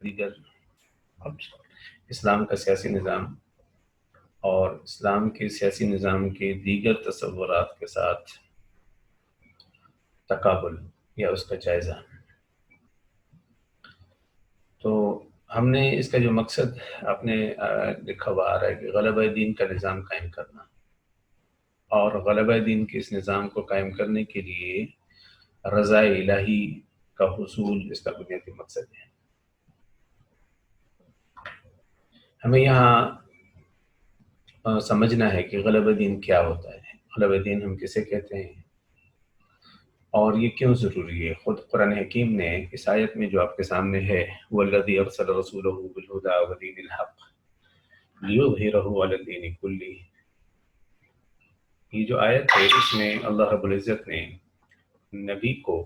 دیگر اسلام کا سیاسی نظام اور اسلام کے سیاسی نظام کے دیگر تصورات کے ساتھ تقابل یا اس کا جائزہ۔ تو ہم نے اس کا جو مقصد اپنے لکھا ہوا آ رہا ہے کہ غلبہ دین کا نظام قائم کرنا، اور غلبہ دین کے اس نظام کو قائم کرنے کے لیے رضا الہی کا حصول اس کا بنیادی مقصد ہے۔ ہمیں یہاں سمجھنا ہے کہ غلبہ دین کیا ہوتا ہے، غلبہ دین ہم کسے کہتے ہیں اور یہ کیوں ضروری ہے۔ خود قرآن حکیم نے اس آیت میں جو آپ کے سامنے ہے وَالَّذِي أَرْسَلَ رَسُولَهُ بِالْهُدَىٰ وَدِينِ الْحَقِّ لِيُظْهِرَهُ عَلَى الدِّينِ كُلِّهِ، یہ جو آیت ہے اس میں اللہ رب العزت نے نبی کو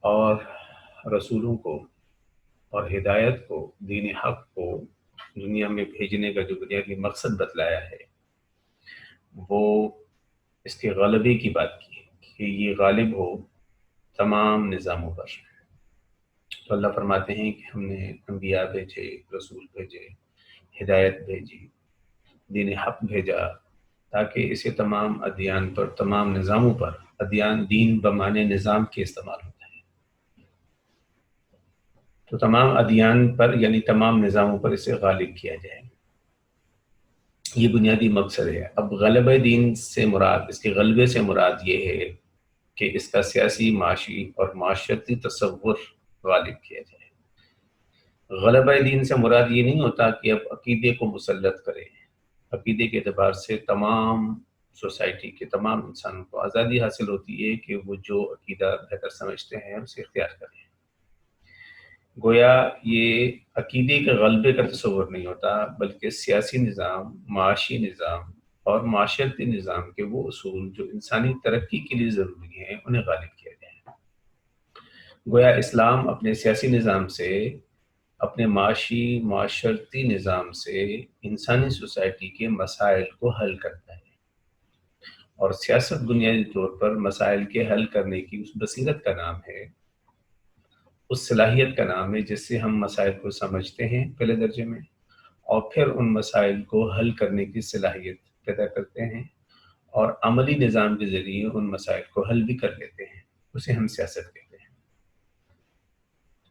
اور رسولوں کو اور ہدایت کو، دین حق کو دنیا میں بھیجنے کا جو بنیادی مقصد بتلایا ہے وہ اس کے غلبے کی بات کی کہ یہ غالب ہو تمام نظاموں پر۔ تو اللہ فرماتے ہیں کہ ہم نے انبیاء بھیجے، رسول بھیجے، ہدایت بھیجی، دین حق بھیجا، تاکہ اسے تمام ادیان پر، تمام نظاموں پر، ادیان دین بمانے نظام کے استعمال ہوتا ہے، تو تمام ادیان پر یعنی تمام نظاموں پر اسے غالب کیا جائے، یہ بنیادی مقصد ہے۔ اب غلبہ دین سے مراد، اس کے غلبے سے مراد یہ ہے کہ اس کا سیاسی، معاشی اور معاشرتی تصور غالب کیا جائے۔ غلبہ دین سے مراد یہ نہیں ہوتا کہ اب عقیدے کو مسلط کرے، عقیدے کے اعتبار سے تمام سوسائٹی کے تمام انسانوں کو آزادی حاصل ہوتی ہے کہ وہ جو عقیدہ بہتر سمجھتے ہیں اسے اختیار کریں۔ گویا یہ عقیدے کے غلبے کا تصور نہیں ہوتا، بلکہ سیاسی نظام، معاشی نظام اور معاشرتی نظام کے وہ اصول جو انسانی ترقی کے لیے ضروری ہیں انہیں غالب کیا جائے۔ گویا اسلام اپنے سیاسی نظام سے، اپنے معاشی معاشرتی نظام سے انسانی سوسائٹی کے مسائل کو حل کرتا ہے، اور سیاست بنیادی طور پر مسائل کے حل کرنے کی اس بصیرت کا نام ہے، اس صلاحیت کا نام ہے جس سے ہم مسائل کو سمجھتے ہیں پہلے درجے میں، اور پھر ان مسائل کو حل کرنے کی صلاحیت پیدا کرتے ہیں اور عملی نظام کے ذریعے ان مسائل کو حل بھی کر لیتے ہیں، اسے ہم سیاست کہتے ہیں۔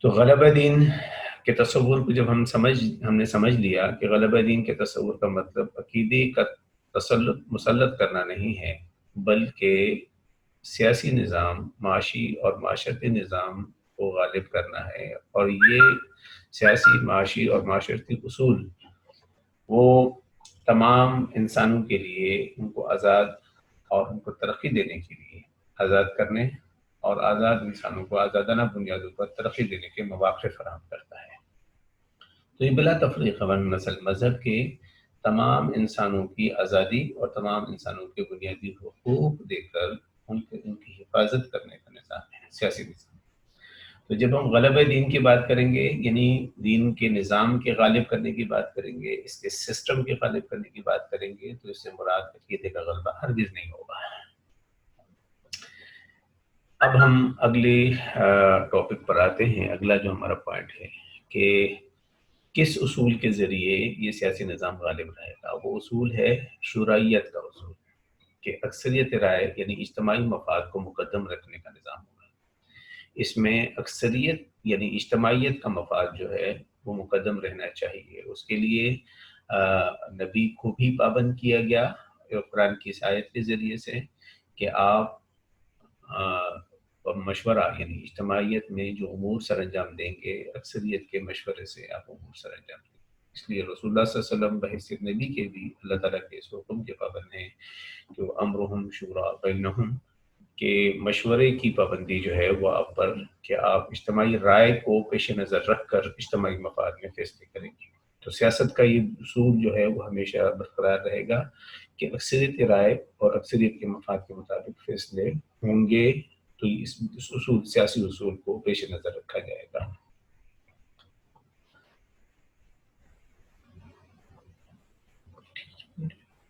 تو غلبہ دین کے تصور کو جب ہم نے سمجھ لیا کہ غلبہ دین کے تصور کا مطلب عقیدے کا مسلط کرنا نہیں ہے، بلکہ سیاسی نظام، معاشی اور معاشرتی نظام کو غالب کرنا ہے، اور یہ سیاسی، معاشی اور معاشرتی اصول وہ تمام انسانوں کے لیے ان کو آزاد اور ان کو ترقی دینے کے لیے، آزاد کرنے اور آزاد انسانوں کو آزادانہ بنیادوں پر ترقی دینے کے مواقع فراہم کرتا ہے۔ تو یہ بلا تفریق ون نسل مذہب کے تمام انسانوں کی آزادی اور تمام انسانوں کے بنیادی حقوق دے کر ان کی حفاظت کرنے کا نظام ہے، سیاسی نظام۔ تو جب ہم غلبہ دین کی بات کریں گے، یعنی دین کے نظام کے غالب کرنے کی بات کریں گے، اس کے سسٹم کے غالب کرنے کی بات کریں گے، تو اس سے مراد عقیدے کا غلبہ ہرگز نہیں ہوگا۔ اب ہم اگلے ٹاپک پر آتے ہیں۔ اگلا جو ہمارا پوائنٹ ہے کہ کس اصول کے ذریعے یہ سیاسی نظام غالب رہے گا، وہ اصول ہے شورائیت کا اصول، کہ اکثریت رائے یعنی اجتماعی مفاد کو مقدم رکھنے کا نظام ہوگا۔ اس میں اکثریت یعنی اجتماعیت کا مفاد جو ہے وہ مقدم رہنا چاہیے۔ اس کے لیے نبی کو بھی پابند کیا گیا قرآن کی اس آیت کے ذریعے سے کہ آپ مشورہ یعنی اجتماعیت میں جو امور سر انجام دیں گے، اکثریت کے مشورے سے آپ امور سر انجام دیں گے۔ اس لیے رسول اللہ صلی اللہ علیہ وسلم بحیثیت نبی کے بھی اللہ تعالیٰ کے اس حکم کے پابند ہیں کہ امرہم شورا بینہم، کہ مشورے کی پابندی جو ہے وہ آپ پر، کہ آپ اجتماعی رائے کو پیش نظر رکھ کر اجتماعی مفاد میں فیصلے کریں گے۔ تو سیاست کا یہ اصول جو ہے وہ ہمیشہ برقرار رہے گا کہ اکثریت رائے اور اکثریت کے مفاد کے مطابق فیصلے ہوں گے، تو اس اصول، سیاسی اصول کو پیش نظر رکھا جائے گا۔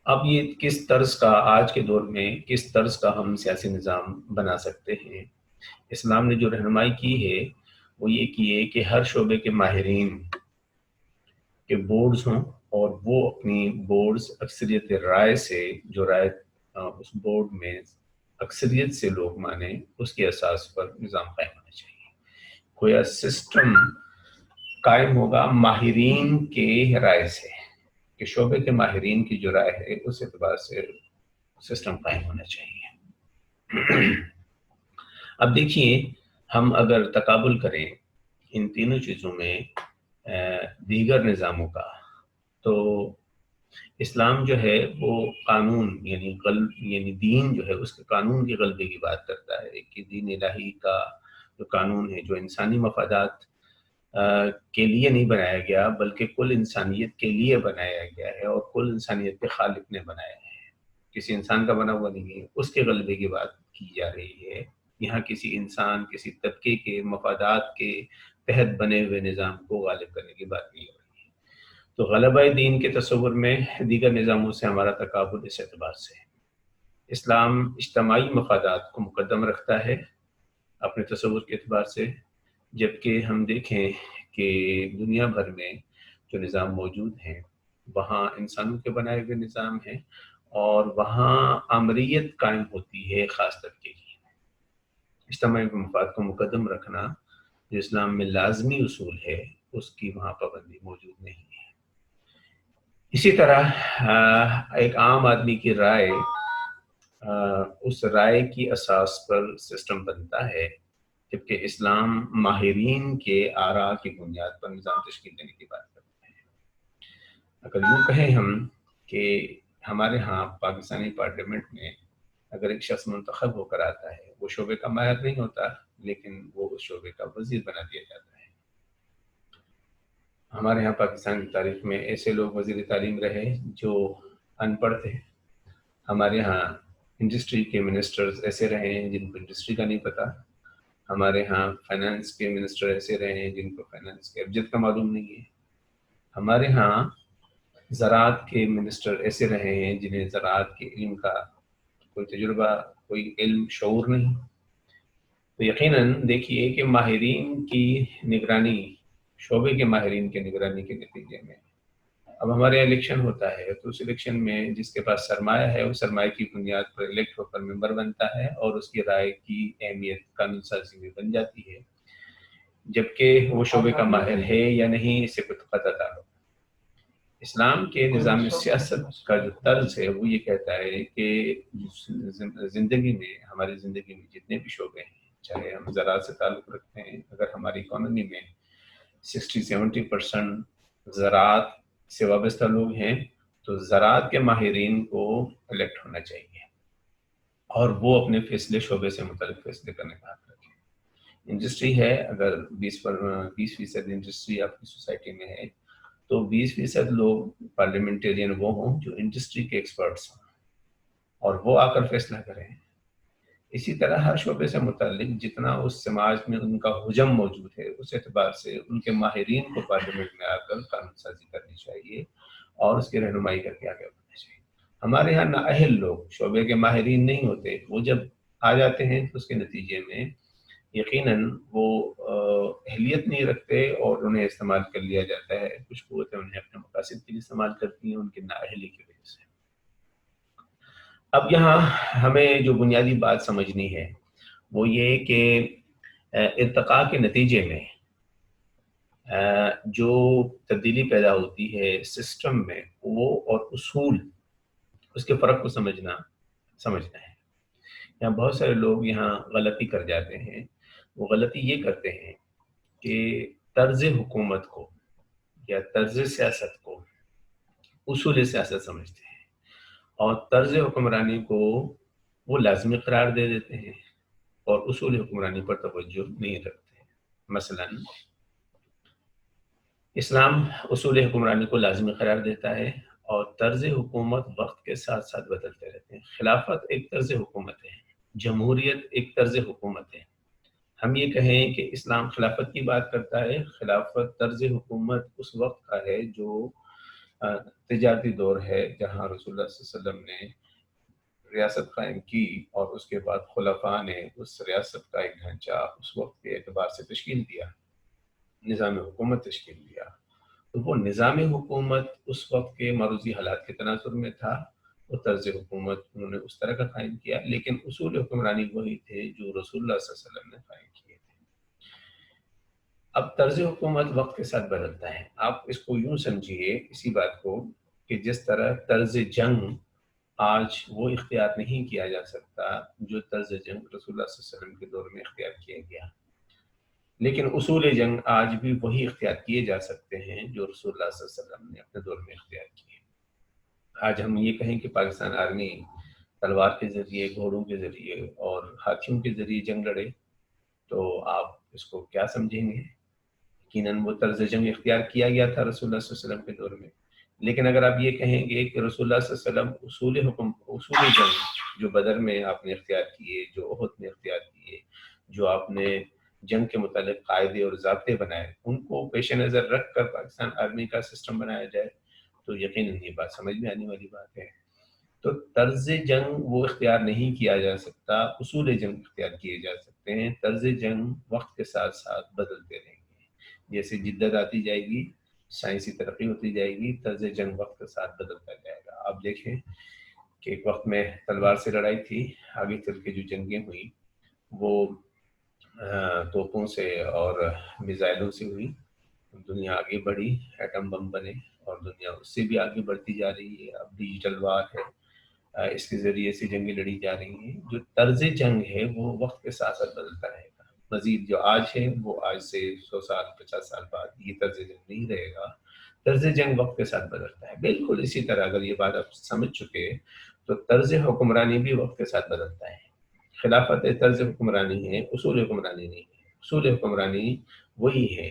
اب یہ کس طرز کا، آج کے دور میں کس طرز کا ہم سیاسی نظام بنا سکتے ہیں؟ اسلام نے جو رہنمائی کی ہے وہ یہ کیے کہ ہر شعبے کے ماہرین کے بورڈز ہوں، اور وہ اپنی بورڈز اکثریت رائے سے، جو رائے اس بورڈ میں اکثریت سے لوگ مانیں، اس کے اساس پر نظام قائم ہونا چاہیے. گویا سسٹم قائم ہوگا ماہرین کے رائے سے، کہ شعبے کے ماہرین کی جو رائے ہے اس اعتبار سے سسٹم قائم ہونا چاہیے. اب دیکھیے، ہم اگر تقابل کریں ان تینوں چیزوں میں دیگر نظاموں کا، تو اسلام جو ہے وہ قانون یعنی دین جو ہے اس کے قانون کے غلبے کی بات کرتا ہے، کہ دین الہی کا جو قانون ہے، جو انسانی مفادات کے لیے نہیں بنایا گیا بلکہ کل انسانیت کے لیے بنایا گیا ہے، اور کل انسانیت کے خالق نے بنایا ہے، کسی انسان کا بنا ہوا نہیں ہے، اس کے غلبے کی بات کی جا رہی ہے. یہاں کسی انسان، کسی طبقے کے مفادات کے تحت بنے ہوئے نظام کو غالب کرنے کی بات نہیں ہو رہی ہے. تو غلبہ دین کے تصور میں دیگر نظاموں سے ہمارا تقابل اس اعتبار سے ہے. اسلام اجتماعی مفادات کو مقدم رکھتا ہے اپنے تصور کے اعتبار سے، جبکہ ہم دیکھیں کہ دنیا بھر میں جو نظام موجود ہیں وہاں انسانوں کے بنائے ہوئے نظام ہیں، اور وہاں آمریت قائم ہوتی ہے خاص طبقے کی. اجتماعی مفاد کو مقدم رکھنا جو اسلام میں لازمی اصول ہے، اس کی وہاں پابندی موجود نہیں ہے. اسی طرح ایک عام آدمی کی رائے، اس رائے کی اساس پر سسٹم بنتا ہے، جبکہ اسلام ماہرین کے آراء کی بنیاد پر نظام تشکیل دینے کی بات کرتا ہے. اگر یوں کہیں ہم کہ ہمارے ہاں پاکستانی پارلیمنٹ میں اگر ایک شخص منتخب ہو کر آتا ہے، وہ شعبے کا ماہر نہیں ہوتا لیکن وہ اس شعبے کا وزیر بنا دیا جاتا ہے. ہمارے ہاں پاکستان کی تاریخ میں ایسے لوگ وزیر تعلیم رہے جو ان پڑھ تھے. ہمارے ہاں انڈسٹری کے منسٹرز ایسے رہے ہیں جن کو انڈسٹری کا نہیں پتہ. ہمارے ہاں فائنانس کے منسٹر ایسے رہے ہیں جن کو فائنانس کے ابجد کا معلوم نہیں ہے. ہمارے ہاں زراعت کے منسٹر ایسے رہے ہیں جنہیں زراعت کے علم کا کوئی تجربہ، کوئی علم، شعور نہیں. تو یقیناً دیکھیے کہ ماہرین کی نگرانی، شعبے کے ماہرین کے نگرانی کے نتیجے میں اب ہمارے الیکشن ہوتا ہے، تو اس الیکشن میں جس کے پاس سرمایہ ہے وہ سرمایہ کی بنیاد پر الیکٹ ہو کر ممبر بنتا ہے، اور اس کی رائے کی اہمیت قانون سازی میں بن جاتی ہے، جبکہ وہ شعبے کا ماہر ہے یا نہیں اس سے کوئی قطع تعلق. اسلام کے نظام سیاست کا جو طرز ہے وہ یہ کہتا ہے کہ زندگی میں، ہماری زندگی میں جتنے بھی شعبے ہیں، چاہے ہم زراعت سے تعلق رکھتے ہیں، اگر ہماری اکانومی میں 60-70% زراعت سے وابستہ لوگ ہیں، تو زراعت کے ماہرین کو الیکٹ ہونا چاہیے، اور وہ اپنے فیصلے شعبے سے متعلق فیصلے کرنے کا حق رکھیں. انڈسٹری ہے، اگر 20% انڈسٹری آپ کی سوسائٹی میں ہے، تو 20% لوگ پارلیمنٹرین وہ ہوں جو انڈسٹری کے ایکسپرٹس ہوں، اور وہ آ کر فیصلہ کریں. اسی طرح ہر شعبے سے متعلق جتنا اس سماج میں ان کا حجم موجود ہے، اس اعتبار سے ان کے ماہرین کو پارلیمنٹ میں آ کر قانون سازی کرنی چاہیے اور اس کی رہنمائی کر کے آگے بڑھنا چاہیے. ہمارے ہاں نااہل لوگ، شعبے کے ماہرین نہیں ہوتے، وہ جب آ جاتے ہیں تو اس کے نتیجے میں یقیناً وہ اہلیت نہیں رکھتے اور انہیں استعمال کر لیا جاتا ہے. کچھ قوتیں انہیں اپنے مقاصد کے لیے استعمال کرتی ہیں ان کی نااہلی کی وجہ سے. اب یہاں ہمیں جو بنیادی بات سمجھنی ہے وہ یہ کہ ارتقاء کے نتیجے میں جو تبدیلی پیدا ہوتی ہے سسٹم میں، وہ اور اصول، اس کے فرق کو سمجھنا ہے. یہاں بہت سارے لوگ یہاں غلطی کر جاتے ہیں. وہ غلطی یہ کرتے ہیں کہ طرز حکومت کو یا طرز سیاست کو اصول سیاست سمجھتے ہیں، اور طرز حکمرانی کو وہ لازمی قرار دے دیتے ہیں اور اصول حکمرانی پر توجہ نہیں رکھتے. مثلا اسلام اصول حکمرانی کو لازمی قرار دیتا ہے، اور طرز حکومت وقت کے ساتھ ساتھ بدلتے رہتے ہیں. خلافت ایک طرز حکومت ہے، جمہوریت ایک طرز حکومت ہے. ہم یہ کہیں کہ اسلام خلافت کی بات کرتا ہے، خلافت طرز حکومت اس وقت کا ہے جو تجارتی دور ہے، جہاں رسول اللہ صلی اللہ علیہ وسلم نے ریاست قائم کی، اور اس کے بعد خلفاء نے اس ریاست کا ایک ڈھانچہ اس وقت کے اعتبار سے تشکیل دیا. نظام حکومت تشکیل دیا، تو وہ نظام حکومت اس وقت کے معروضی حالات کے تناظر میں تھا، وہ طرز حکومت انہوں نے اس طرح کا قائم کیا، لیکن اصول حکمرانی وہی تھے جو رسول اللہ صلی اللہ علیہ وسلم نے قائم کیے تھے۔ اب طرز حکومت وقت کے ساتھ بدلتا ہے، آپ اس کو یوں سمجھیے اسی بات کو کہ جس طرح طرز جنگ آج وہ اختیار نہیں کیا جا سکتا جو طرز جنگ رسول اللہ صلی اللہ علیہ وسلم کے دور میں اختیار کیا گیا، لیکن اصول جنگ آج بھی وہی اختیار کیے جا سکتے ہیں جو رسول اللہ صلی اللہ علیہ وسلم نے اپنے دور میں اختیار کیے۔ آج ہم یہ کہیں کہ پاکستان آرمی تلوار کے ذریعے، گھوڑوں کے ذریعے اور ہاتھیوں کے ذریعے جنگ لڑے، تو آپ اس کو کیا سمجھیں گے؟ یقیناً وہ طرز جنگ اختیار کیا گیا تھا رسول اللہ صلی اللہ علیہ وسلم کے دور میں، لیکن اگر آپ یہ کہیں گے کہ رسول اللہ صلی اللہ علیہ وسلم اصول جنگ جو بدر میں آپ نے اختیار کیے، جو احد میں اختیار کیے، جو آپ نے جنگ کے متعلق قاعدے اور ضابطے بنائے، ان کو پیش نظر رکھ کر پاکستان آرمی کا سسٹم بنایا جائے تو یقیناً یہ بات سمجھ میں آنے والی بات ہے۔ تو طرز جنگ وہ اختیار نہیں کیا جا سکتا، اصول جنگ اختیار کیے جا سکتے ہیں۔ طرز جنگ وقت کے ساتھ ساتھ بدلتے رہیں گے، جیسے جدت آتی جائے گی، سائنسی ترقی ہوتی جائے گی، طرز جنگ وقت کے ساتھ بدلتا جائے گا۔ آپ دیکھیں کہ ایک وقت میں تلوار سے لڑائی تھی، آگے چل کے جو جنگیں ہوئی وہ توپوں سے اور میزائلوں سے ہوئی، دنیا آگے بڑھی، ایٹم بم بنے اور دنیا اس سے بھی آگے بڑھتی جا رہی ہے۔ اب ڈیجیٹل وار ہے، اس کے ذریعے سے جنگیں لڑی جا رہی ہیں۔ جو طرز جنگ ہے وہ وقت کے ساتھ ساتھ بدلتا رہے گا، مزید جو آج ہے وہ آج سے 100 سال 50 سال بعد یہ طرز جنگ نہیں رہے گا۔ طرز جنگ وقت کے ساتھ بدلتا ہے، بالکل اسی طرح اگر یہ بات آپ سمجھ چکے تو طرز حکمرانی بھی وقت کے ساتھ بدلتا ہے۔ خلافت طرز حکمرانی ہے، اصول حکمرانی نہیں ہے۔ اصول حکمرانی وہی ہے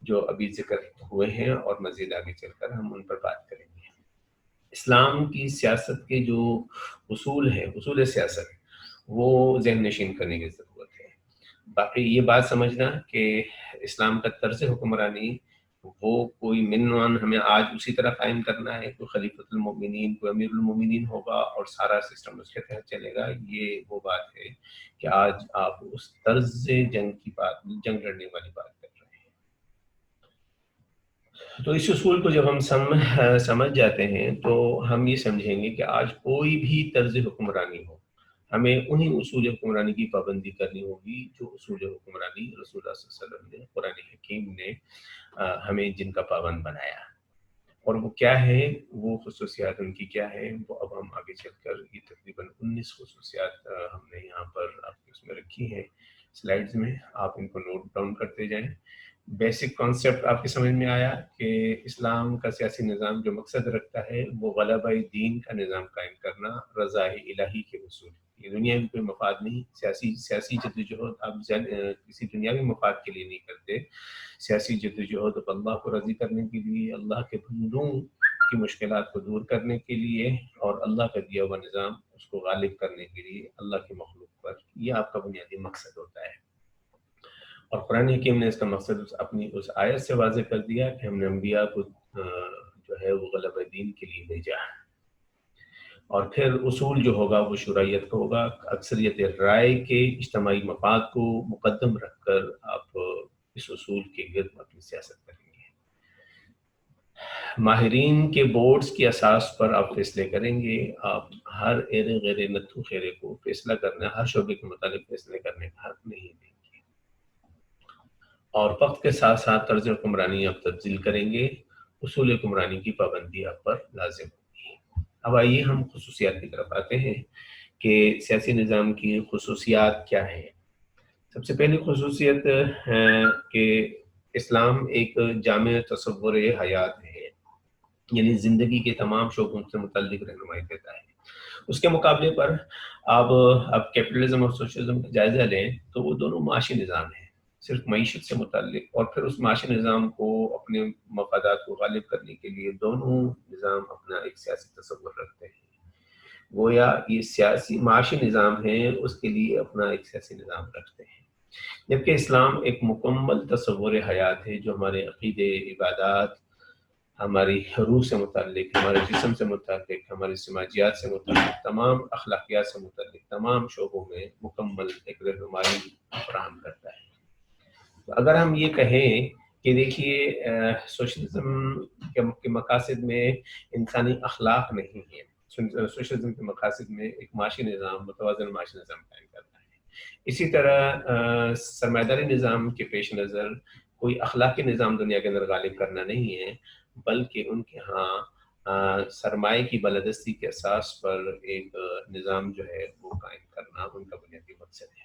جو ابھی ذکر ہوئے ہیں اور مزید آگے چل کر ہم ان پر بات کریں گے۔ اسلام کی سیاست کے جو اصول ہیں، اصول سیاست، وہ ذہن نشین کرنے کی ضرورت ہے۔ باقی یہ بات سمجھنا کہ اسلام کا طرز حکمرانی وہ کوئی منوان ہمیں آج اسی طرح قائم کرنا ہے، کوئی خلیفۃ المومنین، کوئی امیر المومنین ہوگا اور سارا سسٹم اس کے تحت چلے گا، یہ وہ بات ہے کہ آج آپ اس طرز جنگ کی بات، جنگ لڑنے والی بات کر رہے ہیں۔ تو اس اصول کو جب ہم سمجھ جاتے ہیں تو ہم یہ سمجھیں گے کہ آج کوئی بھی طرز حکمرانی ہو، ہمیں انہی اصول حکمرانی کی پابندی کرنی ہوگی جو اصول حکمرانی رسول اللہ صلی اللہ علیہ وسلم نے، قرآن حکیم نے ہمیں جن کا پابند بنایا، اور وہ کیا ہے، وہ خصوصیات ان کی کیا ہے، وہ اب ہم آگے چل کر یہ تقریباً 19 خصوصیات ہم نے یہاں پر آپ کے اس میں رکھی ہیں سلائڈز میں، آپ ان کو نوٹ ڈاؤن کرتے جائیں۔ بیسک کانسیپٹ آپ کی سمجھ میں آیا کہ اسلام کا سیاسی نظام جو مقصد رکھتا ہے وہ غلبہ دین کا نظام قائم کرنا، رضا الہی کے اصول، یہ دنیا میں کوئی مفاد نہیں، سیاسی جدوجہد آپ کسی دنیاوی مفاد کے لیے نہیں کرتے، سیاسی جدوجہد اللہ کو راضی کرنے کے لیے، اللہ کے بندوں کی مشکلات کو دور کرنے کے لیے اور اللہ کا دیا ہوا نظام اس کو غالب کرنے کے لیے اللہ کی مخلوق پر، یہ آپ کا بنیادی مقصد ہوتا ہے۔ اور قرآن حکیم نے اس کا مقصد اپنی اس آیت سے واضح کر دیا کہ ہم نے انبیاء کو جو ہے وہ غلبہ دین کے لیے بھیجا، اور پھر اصول جو ہوگا وہ شرعیت کا ہوگا، اکثریت رائے کے اجتماعی مفاد کو مقدم رکھ کر آپ اس اصول کے گرد اپنی سیاست کریں گے۔ ماہرین کے بورڈز کی اساس پر آپ فیصلے کریں گے، آپ ہر ایرے غیر نتھو خیرے کو فیصلہ کرنا، ہر شعبے کے متعلق فیصلے کرنے کا حق نہیں دیں گے، اور وقت کے ساتھ ساتھ طرز حکمرانی آپ تبدیل کریں گے، اصول حکمرانی کی پابندی آپ پر لازم ہوگی۔ اب آئیے ہم خصوصیات کی طرف آتے ہیں کہ سیاسی نظام کی خصوصیات کیا ہیں۔ سب سے پہلی خصوصیت ہے کہ اسلام ایک جامع تصور حیات ہے، یعنی زندگی کے تمام شعبوں سے متعلق رہنمائی دیتا ہے۔ اس کے مقابلے پر آپ کیپٹلزم اور سوشلزم کا جائزہ لیں تو وہ دونوں معاشی نظام ہیں، صرف معیشت سے متعلق، اور پھر اس معاشی نظام کو اپنے مفادات کو غالب کرنے کے لیے دونوں نظام اپنا ایک سیاسی تصور رکھتے ہیں۔ گویا یہ سیاسی معاشی نظام ہے، اس کے لیے اپنا ایک سیاسی نظام رکھتے ہیں، جبکہ اسلام ایک مکمل تصور حیات ہے جو ہمارے عقیدے، عبادات، ہماری روح سے متعلق، ہمارے جسم سے متعلق، ہماری سماجیات سے متعلق، تمام اخلاقیات سے متعلق تمام شعبوں میں مکمل ایک رہنمائی فراہم کرتا ہے۔ تو اگر ہم یہ کہیں کہ دیکھیے سوشلزم کے مقاصد میں انسانی اخلاق نہیں ہے. سوشلزم کے مقاصد میں ایک معاشی نظام، متوازن معاشی نظام قائم کرنا ہے. اسی طرح سرمایہ داری نظام کے پیش نظر کوئی اخلاقی نظام دنیا کے اندر غالب کرنا نہیں ہے، بلکہ ان کے ہاں سرمایہ کی بالادستی کے اساس پر ایک نظام جو ہے وہ قائم کرنا ان کا بنیادی مقصد ہے.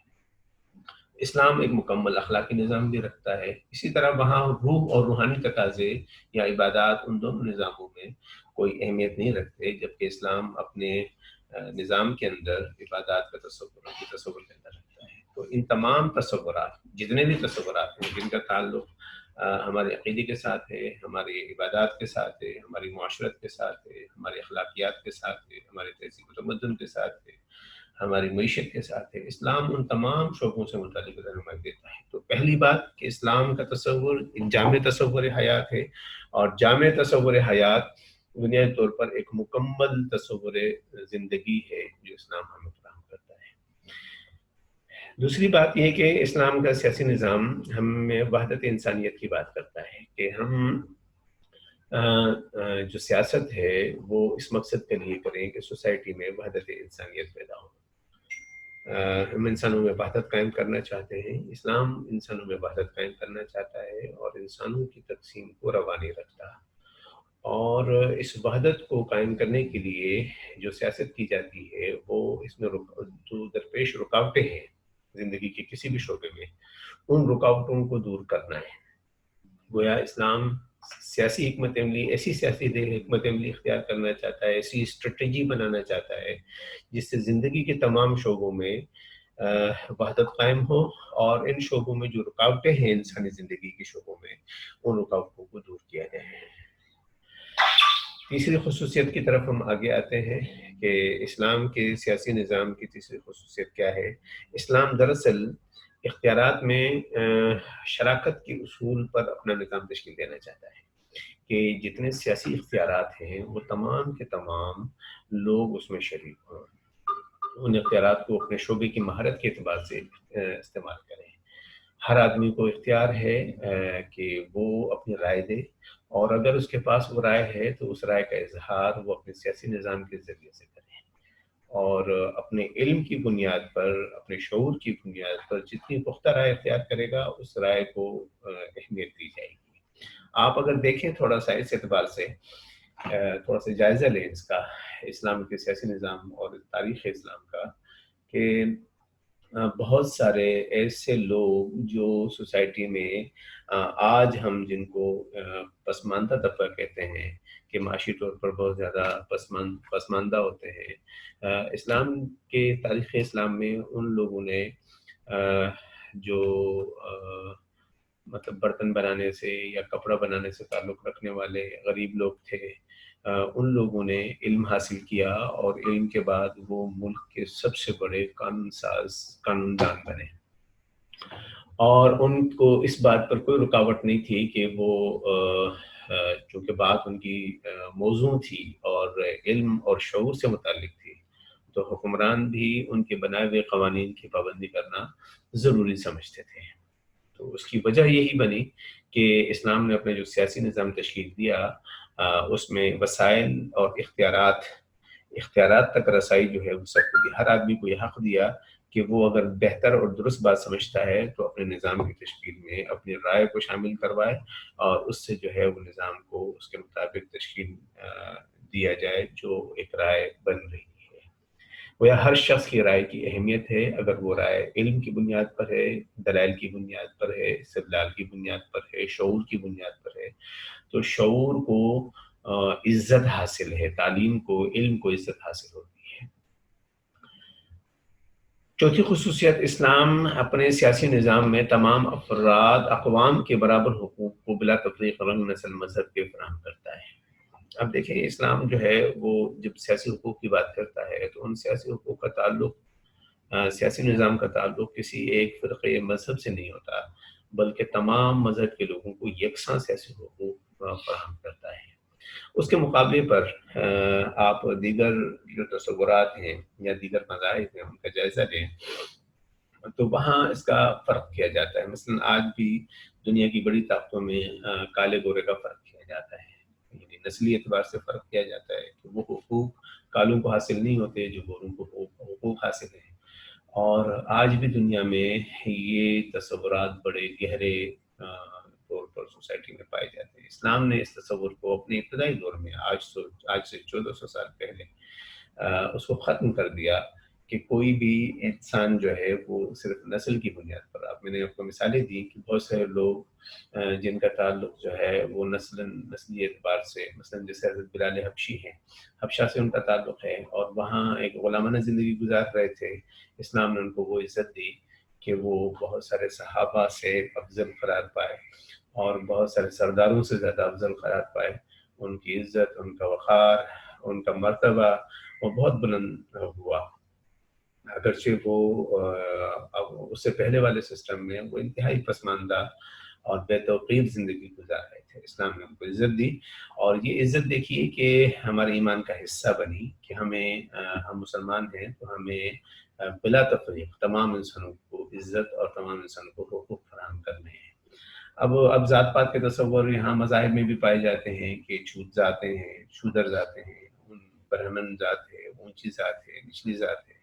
اسلام ایک مکمل اخلاقی نظام بھی رکھتا ہے. اسی طرح وہاں روح اور روحانی تقاضے یا عبادات ان دونوں نظاموں میں کوئی اہمیت نہیں رکھتے، جبکہ اسلام اپنے نظام کے اندر عبادات کا تصور کے اندر رکھتا ہے. تو ان تمام تصورات، جتنے بھی تصورات ہیں جن کا تعلق ہمارے عقیدے کے ساتھ ہے، ہماری عبادات کے ساتھ ہے، ہماری معاشرت کے ساتھ ہے، ہماری اخلاقیات کے ساتھ ہے، ہمارے تہذیب و تمدن کے ساتھ ہے، ہماری معیشت کے ساتھ ہے، اسلام ان تمام شعبوں سے متعلق رہنمائی دیتا ہے. تو پہلی بات کہ اسلام کا تصور جامع تصور حیات ہے، اور جامع تصور حیات بنیادی طور پر ایک مکمل تصور زندگی ہے جو اسلام ہمیں فراہم کرتا ہے. دوسری بات یہ کہ اسلام کا سیاسی نظام ہمیں وحدت انسانیت کی بات کرتا ہے کہ ہم جو سیاست ہے وہ اس مقصد کے لیے کریں کہ سوسائٹی میں وحدت انسانیت پیدا ہو. ہم انسانوں میں وحدت قائم کرنا چاہتے ہیں. اسلام انسانوں میں وحدت قائم کرنا چاہتا ہے اور انسانوں کی تقسیم کو روا نہیں رکھتا. اور اس وحدت کو قائم کرنے کے لیے جو سیاست کی جاتی ہے وہ اس میں جو درپیش رکاوٹیں ہیں زندگی کے کسی بھی شعبے میں، ان رکاوٹوں کو دور کرنا ہے. گویا اسلام سیاسی حکمت عملی، ایسی سیاسی حکمت عملی اختیار کرنا چاہتا ہے، ایسی اسٹریٹجی بنانا چاہتا ہے جس سے زندگی کے تمام شعبوں میں وحدت قائم ہو، اور ان شعبوں میں جو رکاوٹیں ہیں انسانی زندگی کے شعبوں میں، ان رکاوٹوں کو دور کیا جائے. تیسری خصوصیت کی طرف ہم آگے آتے ہیں کہ اسلام کے سیاسی نظام کی تیسری خصوصیت کیا ہے. اسلام دراصل اختیارات میں شراکت کے اصول پر اپنا نظام تشکیل دینا چاہتا ہے کہ جتنے سیاسی اختیارات ہیں وہ تمام کے تمام لوگ اس میں شریک ہوں، ان اختیارات کو اپنے شعبے کی مہارت کے اعتبار سے استعمال کریں. ہر آدمی کو اختیار ہے کہ وہ اپنی رائے دے، اور اگر اس کے پاس وہ رائے ہے تو اس رائے کا اظہار وہ اپنے سیاسی نظام کے ذریعے سے کرے، اور اپنے علم کی بنیاد پر، اپنے شعور کی بنیاد پر جتنی پختہ رائے اختیار کرے گا اس رائے کو اہمیت دی جائے گی. آپ اگر دیکھیں تھوڑا سا اس اعتبار سے تھوڑا سا جائزہ لیں اس کا، اسلام کے سیاسی نظام اور تاریخ اسلام کا، کہ بہت سارے ایسے لوگ جو سوسائٹی میں آج ہم جن کو پسماندہ طبقہ کہتے ہیں، کہ معاشی طور پر بہت زیادہ پسماندہ ہوتے ہیں، اسلام کے تاریخ اسلام میں ان لوگوں نے جو مطلب برتن بنانے سے یا کپڑا بنانے سے تعلق رکھنے والے غریب لوگ تھے، ان لوگوں نے علم حاصل کیا، اور علم کے بعد وہ ملک کے سب سے بڑے قانون ساز، قانون دان بنے. اور ان کو اس بات پر کوئی رکاوٹ نہیں تھی کہ وہ چونکہ بات ان کی موضوع تھی اور علم اور شعور سے متعلق تھی، تو حکمران بھی ان کے بنائے ہوئے قوانین کی پابندی کرنا ضروری سمجھتے تھے. تو اس کی وجہ یہی بنی کہ اسلام نے اپنے جو سیاسی نظام تشکیل دیا اس میں وسائل اور اختیارات تک رسائی جو ہے وہ سب کو دی. ہر آدمی کو یہ حق دیا کہ وہ اگر بہتر اور درست بات سمجھتا ہے تو اپنے نظام کی تشکیل میں اپنی رائے کو شامل کروائے، اور اس سے جو ہے وہ نظام کو اس کے مطابق تشکیل دیا جائے جو ایک رائے بن رہی ہے. وہ ہر شخص کی رائے کی اہمیت ہے، اگر وہ رائے علم کی بنیاد پر ہے، دلائل کی بنیاد پر ہے، استدلال کی بنیاد پر ہے، شعور کی بنیاد پر ہے. تو شعور کو عزت حاصل ہے، تعلیم کو، علم کو عزت حاصل ہوتی ہے. چوتھی خصوصیت، اسلام اپنے سیاسی نظام میں تمام افراد، اقوام کے برابر حقوق کو بلا تفریق رنگ، نسل، مذہب کے فراہم کرتا ہے. اب دیکھیں اسلام جو ہے وہ جب سیاسی حقوق کی بات کرتا ہے تو ان سیاسی حقوق کا تعلق، سیاسی نظام کا تعلق کسی ایک فرقے مذہب سے نہیں ہوتا، بلکہ تمام مذہب کے لوگوں کو یکساں سیاسی حقوق فراہم کرتا ہے. اس کے مقابلے پر آپ دیگر جو تصورات ہیں یا دیگر مذاہب ہیں ان کا جائزہ لیں تو وہاں اس کا فرق کیا جاتا ہے. مثلا آج بھی دنیا کی بڑی طاقتوں میں کالے گورے کا فرق کیا جاتا ہے، یعنی نسلی اعتبار سے فرق کیا جاتا ہے کہ وہ حقوق کالوں کو حاصل نہیں ہوتے جو گوروں کو حقوق حاصل ہیں۔ اور آج بھی دنیا میں یہ تصورات بڑے گہرے طور پر سوسائٹی میں پائے جاتے ہیں۔ اسلام نے اس تصور کو اپنے ابتدائی دور میں آج سے 1400 سال پہلے اس کو ختم کر دیا کہ کوئی بھی انسان جو ہے وہ صرف نسل کی بنیاد پر، میں نے آپ کو مثالیں دی کہ بہت سارے لوگ جن کا تعلق جو ہے وہ نسلی اعتبار سے، مثلا جیسے حضرت بلال حبشی ہیں، حبشہ سے ان کا تعلق ہے اور وہاں ایک غلامانہ زندگی گزار رہے تھے۔ اسلام نے ان کو وہ عزت دی کہ وہ بہت سارے صحابہ سے افضل قرار پائے اور بہت سارے سرداروں سے زیادہ افضل قرار پائے۔ ان کی عزت، ان کا وقار، ان کا مرتبہ وہ بہت بلند ہوا، اگرچہ وہ اس سے پہلے والے سسٹم میں وہ انتہائی پسماندہ اور بے توقیر زندگی گزار رہے تھے۔ اسلام نے ان کو عزت دی، اور یہ عزت دیکھیے کہ ہمارے ایمان کا حصہ بنی کہ ہم مسلمان ہیں تو ہمیں بلا تفریق تمام انسانوں کو عزت اور تمام انسانوں کو حقوق فراہم کرنے ہیں۔ اب ذات پات کے تصور یہاں مذاہب میں بھی پائے جاتے ہیں کہ چھوت ذاتیں ہیں، شودر ذاتیں ہیں، برہمن ذات ہے، اونچی ذات ہے، نچلی ذات ہے،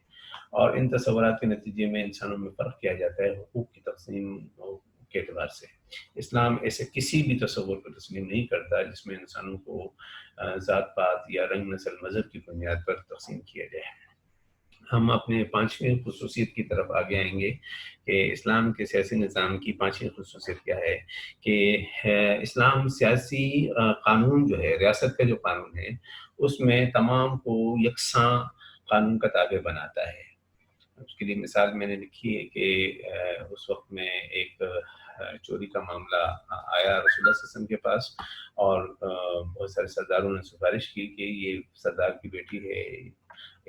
اور ان تصورات کے نتیجے میں انسانوں میں فرق کیا جاتا ہے حقوق کی تقسیم کے اعتبار سے۔ اسلام ایسے کسی بھی تصور کو تسلیم نہیں کرتا جس میں انسانوں کو ذات پات یا رنگ نسل مذہب کی بنیاد پر تقسیم کیا جائے۔ ہم اپنے پانچویں خصوصیت کی طرف آگے آئیں گے کہ اسلام کے سیاسی نظام کی پانچویں خصوصیت کیا ہے کہ اسلام سیاسی قانون جو ہے، ریاست کا جو قانون ہے، اس میں تمام کو یکساں قانون کا تابع بناتا ہے۔ اس کے لیے مثال میں نے لکھی ہے کہ اس وقت میں ایک چوری کا معاملہ آیا رسول اللہ صلی اللہ علیہ وسلم کے پاس، اور بہت سارے سرداروں نے سفارش کی کہ یہ سردار کی بیٹی ہے،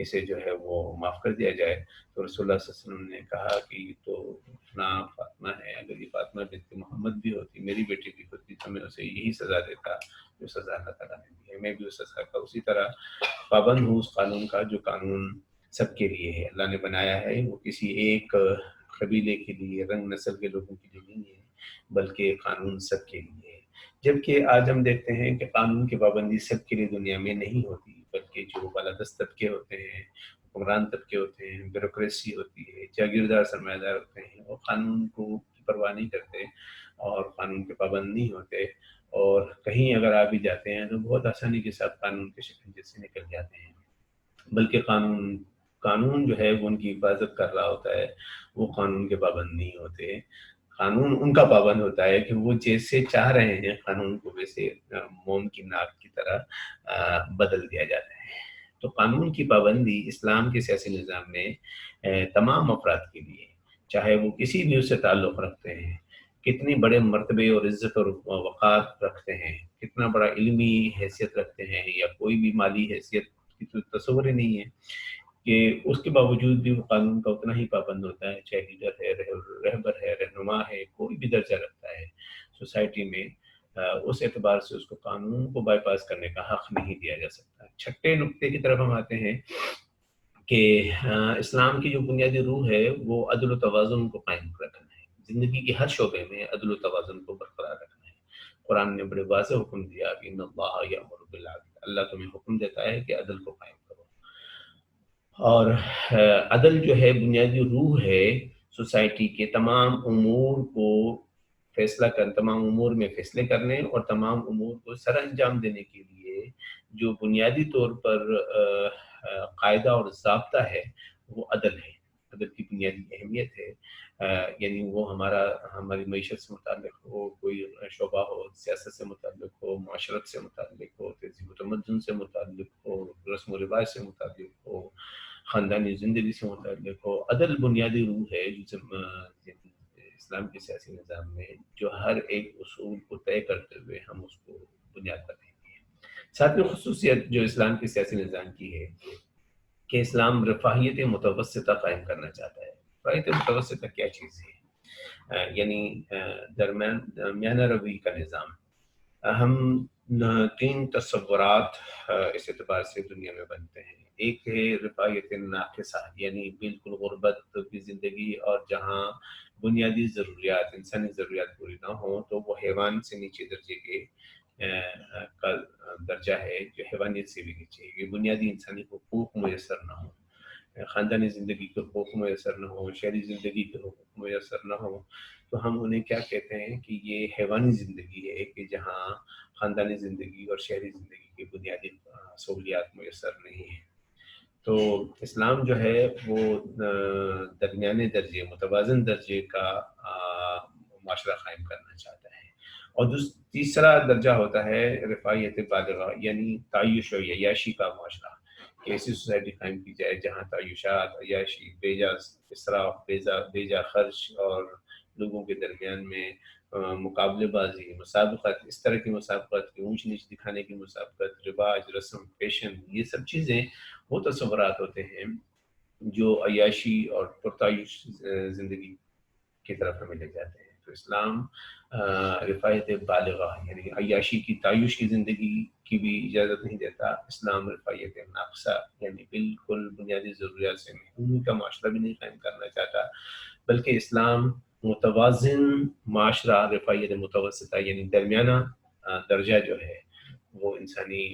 اسے جو ہے وہ معاف کر دیا جائے۔ تو رسول اللہ صلی اللہ علیہ وسلم نے کہا کہ یہ تو فلاں فاطمہ ہے، اگر یہ فاطمہ بنت محمد بھی ہوتی، میری بیٹی بھی ہوتی، تو میں اسے یہی سزا دیتا جو سزا اللہ تعالیٰ نے دی ہے، میں بھی اس سزا کا اسی طرح پابند ہوں اس قانون کا جو قانون سب کے لیے ہے، اللہ نے بنایا ہے، وہ کسی ایک قبیلے کے لیے، رنگ نسل کے لوگوں کے لیے نہیں ہے، بلکہ قانون سب کے لیے ہے۔ جبکہ آج ہم دیکھتے ہیں کہ قانون کی پابندی سب کے لیے دنیا میں نہیں ہوتی، بلکہ جو بالادست طبقے ہوتے ہیں، حکمران طبقے ہوتے ہیں، بیوروکریسی ہوتی ہے، جاگیردار سرمایہ دار ہوتے ہیں، وہ قانون کو پرواہ نہیں کرتے اور قانون کے پابند نہیں ہوتے، اور کہیں اگر آ بھی جاتے ہیں تو بہت آسانی کے ساتھ قانون کے شکنجے سے نکل جاتے ہیں۔ بلکہ قانون جو ہے وہ ان کی حفاظت کر رہا ہوتا ہے، وہ قانون کے پابند نہیں ہوتے۔ قانون ان کا پابند ہوتا ہے کہ وہ جیسے چاہ رہے ہیں قانون کو ویسے موم کی ناک کی طرح بدل دیا جاتا ہے۔ تو قانون کی پابندی اسلام کے سیاسی نظام میں تمام افراد کے لیے، چاہے وہ کسی بھی اس سے تعلق رکھتے ہیں، کتنی بڑے مرتبے اور عزت اور وقار رکھتے ہیں، کتنا بڑا علمی حیثیت رکھتے ہیں، یا کوئی بھی مالی حیثیت کی تو تصور ہی نہیں ہے، کہ اس کے باوجود بھی وہ قانون کا اتنا ہی پابند ہوتا ہے، چاہے لیڈر ہے، رہبر ہے، رہنما ہے، کوئی بھی درجہ رکھتا ہے سوسائٹی میں، اس اعتبار سے اس کو قانون کو بائی پاس کرنے کا حق نہیں دیا جا سکتا۔ چھٹے نقطے کی طرف ہم آتے ہیں کہ اسلام کی جو بنیادی روح ہے وہ عدل و توازن کو قائم رکھنا ہے، زندگی کے ہر شعبے میں عدل و توازن کو برقرار رکھنا ہے۔ قرآن نے بڑے واضح حکم دیا کہ ان اللہ یامر بالعدل، اللہ تمہیں حکم دیتا ہے کہ عدل کو قائم کرو، اور عدل جو ہے بنیادی روح ہے سوسائٹی کے تمام امور کو تمام امور میں فیصلے کرنے اور تمام امور کو سر انجام دینے کے لیے جو بنیادی طور پر قاعدہ اور ضابطہ ہے وہ عدل ہے۔ عدل کی بنیادی اہمیت ہے، یعنی وہ ہماری معیشت سے متعلق ہو، کوئی شعبہ ہو، سیاست سے متعلق ہو، معاشرت سے متعلق ہو، تہذیب و تمدن سے متعلق ہو، رسم و رواج سے متعلق ہو، خاندانی زندگی سے متعلق ہو۔ عدل بنیادی روح ہے اسلام کے سیاسی نظام میں، جو ہر ایک اصول کو طے کرتے ہوئے ہم اس کو بنیاد پر رکھیں گے۔ ساتویں خصوصیت جو اسلام کے سیاسی نظام کی ہے کہ اسلام رفاہیت متوسطہ قائم کرنا چاہتا ہے۔ رفاہیت متوسطہ کیا چیز ہے؟ یعنی درمیانہ روی کا نظام۔ ہم تین تصورات اس اعتبار سے دنیا میں بنتے ہیں۔ ایک ہے رفاہیت ناقصہ، یعنی بالکل غربت کی زندگی، اور جہاں بنیادی ضروریات، انسانی ضروریات پوری نہ ہوں تو وہ حیوان سے نیچے درجے کے کا درجہ ہے جو حیوانیت سے بھی نیچے ہے. کہ بنیادی انسانی حقوق میسر نہ ہوں، خاندانی زندگی کے حقوق میسر نہ ہوں، شہری زندگی کے حقوق میسر نہ ہوں، تو ہم انہیں کیا کہتے ہیں کہ یہ حیوانی زندگی ہے کہ جہاں خاندانی زندگی اور شہری زندگی کی بنیادی سہولیات میسر نہیں ہیں. تو اسلام جو ہے وہ درمیانے درجے، متوازن درجے کا معاشرہ قائم کرنا چاہتا ہے. اور تیسرا درجہ ہوتا ہے رفاہیت بالغہ، یعنی تعیش و عیاشی کا معاشرہ، کہ ایسی سوسائٹی قائم کی جائے جہاں تعیشات، عیاشی، بیجا اسراف، بیجا خرچ اور لوگوں کے درمیان میں مقابلے بازی، مسابقت، اس طرح کی مسابقت، کی اونچ نیچ دکھانے کی مسابقت، رواج، رسم، فیشن، یہ سب چیزیں وہ تصورات ہوتے ہیں جو عیاشی اور پرتعیش زندگی کی طرف ہمیں لے جاتے ہیں. تو اسلام رفاہیت بالغہ یعنی عیاشی کی، تعیش کی زندگی کی بھی اجازت نہیں دیتا. اسلام رفاہیت ناقصہ یعنی بالکل بنیادی ضروریات سے محرومی کا معاشرہ بھی نہیں قائم کرنا چاہتا، بلکہ اسلام متوازن معاشرہ، رفاہیت متوسطہ یعنی درمیانہ درجہ جو ہے وہ انسانی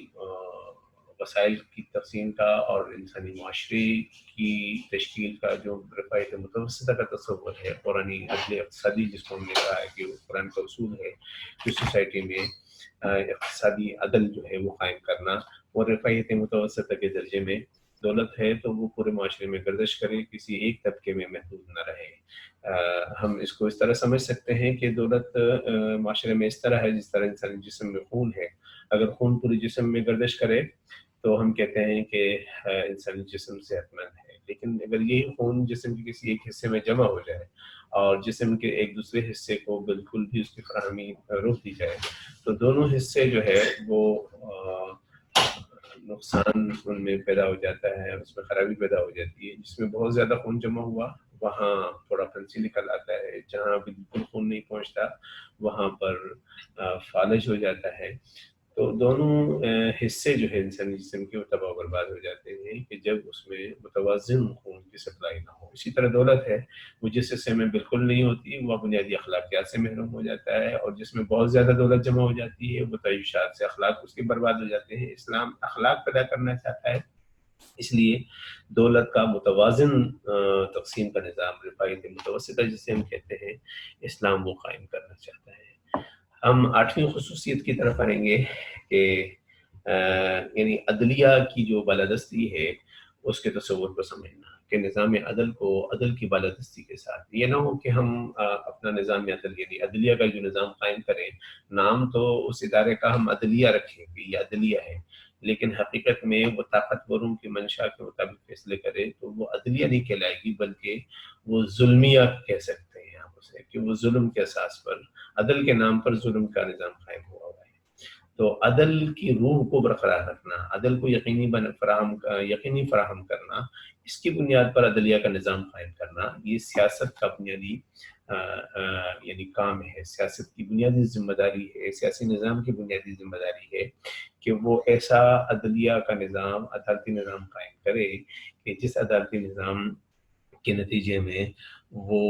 وسائل کی تقسیم کا اور انسانی معاشرے کی تشکیل کا جو رفاہیت متوسطہ کا تصور ہے، قرآنی عدل اقتصادی جس کو ہم نے کہا ہے کہ قرآن کا اصول ہے کہ سوسائٹی میں اقتصادی عدل جو ہے وہ قائم کرنا، اور رفاہیت متوسطہ کے درجے میں دولت ہے تو وہ پورے معاشرے میں گردش کرے، کسی ایک طبقے میں محدود نہ رہے. ہم اس کو اس طرح سمجھ سکتے ہیں کہ دولت معاشرے میں اس طرح ہے جس طرح انسانی جسم میں خون ہے. اگر خون پورے جسم میں گردش کرے تو ہم کہتے ہیں کہ انسانی جسم صحت مند ہے. لیکن اگر یہ خون جسم کے کسی ایک حصے میں جمع ہو جائے اور جسم کے ایک دوسرے حصے کو بالکل بھی اس کی فراہمی روک دی جائے تو دونوں حصے جو ہے وہ نقصان ان میں پیدا ہو جاتا ہے، اس میں خرابی پیدا ہو جاتی ہے. جس میں بہت زیادہ خون جمع ہوا وہاں تھوڑا پھنسی نکل آتا ہے، جہاں بالکل خون نہیں پہنچتا وہاں پر فالج ہو جاتا ہے. تو دونوں حصے جو ہے انسانی جسم کے وہ تباہ و برباد ہو جاتے ہیں کہ جب اس میں متوازن خون کی سپلائی نہ ہو. اسی طرح دولت ہے، وہ جس حصے میں بالکل نہیں ہوتی وہ بنیادی اخلاقیات سے محروم ہو جاتا ہے، اور جس میں بہت زیادہ دولت جمع ہو جاتی ہے وہ تعیشات سے اخلاق اس کے برباد ہو جاتے ہیں. اسلام اخلاق پیدا کرنا چاہتا ہے، اس لیے دولت کا متوازن تقسیم کا نظام، رفاہیت متوسطہ جسے ہم کہتے ہیں، اسلام وہ قائم کرنا چاہتا ہے. ہم 8ویں خصوصیت کی طرف آئیں گے کہ یعنی عدلیہ کی جو بالادستی ہے اس کے تصور کو سمجھنا، کہ نظام عدل کو، عدل کی بالادستی کے ساتھ یہ نہ ہو کہ ہم اپنا نظام عدل یعنی عدلیہ کا جو نظام قائم کریں، نام تو اس ادارے کا ہم عدلیہ رکھیں کہ یہ عدلیہ ہے، لیکن حقیقت میں وہ طاقتوروں کی منشا کے مطابق فیصلے کرے تو وہ عدلیہ نہیں کہلائے گی، بلکہ وہ ظلمیہ کہہ سکتے ہیں آپ اسے، کہ وہ ظلم کے اساس پر، عدل کے نام پر ظلم کا نظام قائم ہوا ہے. تو عدل کی روح کو برقرار رکھنا، عدل کو یقینی فراہم کرنا، اس کی بنیاد پر عدلیہ کا نظام قائم کرنا، یہ سیاست کا بنیادی یعنی کام ہے، سیاست کی بنیادی ذمہ داری ہے، سیاسی نظام کی بنیادی ذمہ داری ہے کہ وہ ایسا عدلیہ کا نظام، عدالتی نظام قائم کرے کہ جس عدالتی نظام کے نتیجے میں وہ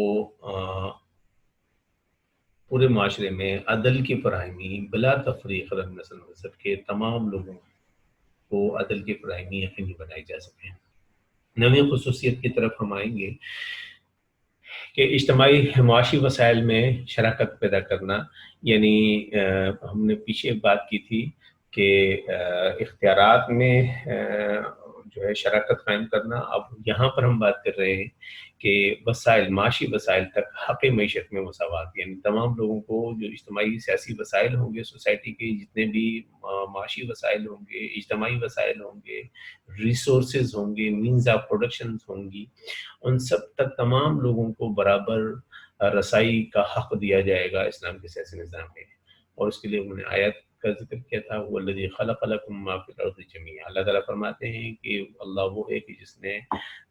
پورے معاشرے میں عدل کی فراہمی بلا تفریق رنگ نسل مذہب کے تمام لوگوں کو عدل کی فراہمی یقینی بنائی جا سکے. 9ویں خصوصیت کی طرف ہم آئیں گے کہ اجتماعی معاشی وسائل میں شراکت پیدا کرنا، یعنی ہم نے پیچھے بات کی تھی کہ اختیارات میں جو ہے شراکت قائم کرنا. اب یہاں پر ہم بات کر رہے ہیں کہ وسائل، معاشی وسائل تک حق معیشت میں مساوات، یعنی تمام لوگوں کو جو اجتماعی سیاسی وسائل ہوں گے، سوسائٹی کے جتنے بھی معاشی وسائل ہوں گے، اجتماعی وسائل ہوں گے، ریسورسز ہوں گے، مینز آف پروڈکشن ہوں گی، ان سب تک تمام لوگوں کو برابر رسائی کا حق دیا جائے گا اسلام کے سیاسی نظام میں. اور اس کے لیے انہوں نے آیت کا ذکر کیا تھا، وہ الذی خلق لکم ما فی الارض جمیعا. اللہ تعالیٰ فرماتے ہیں کہ اللہ وہ ہے کہ جس نے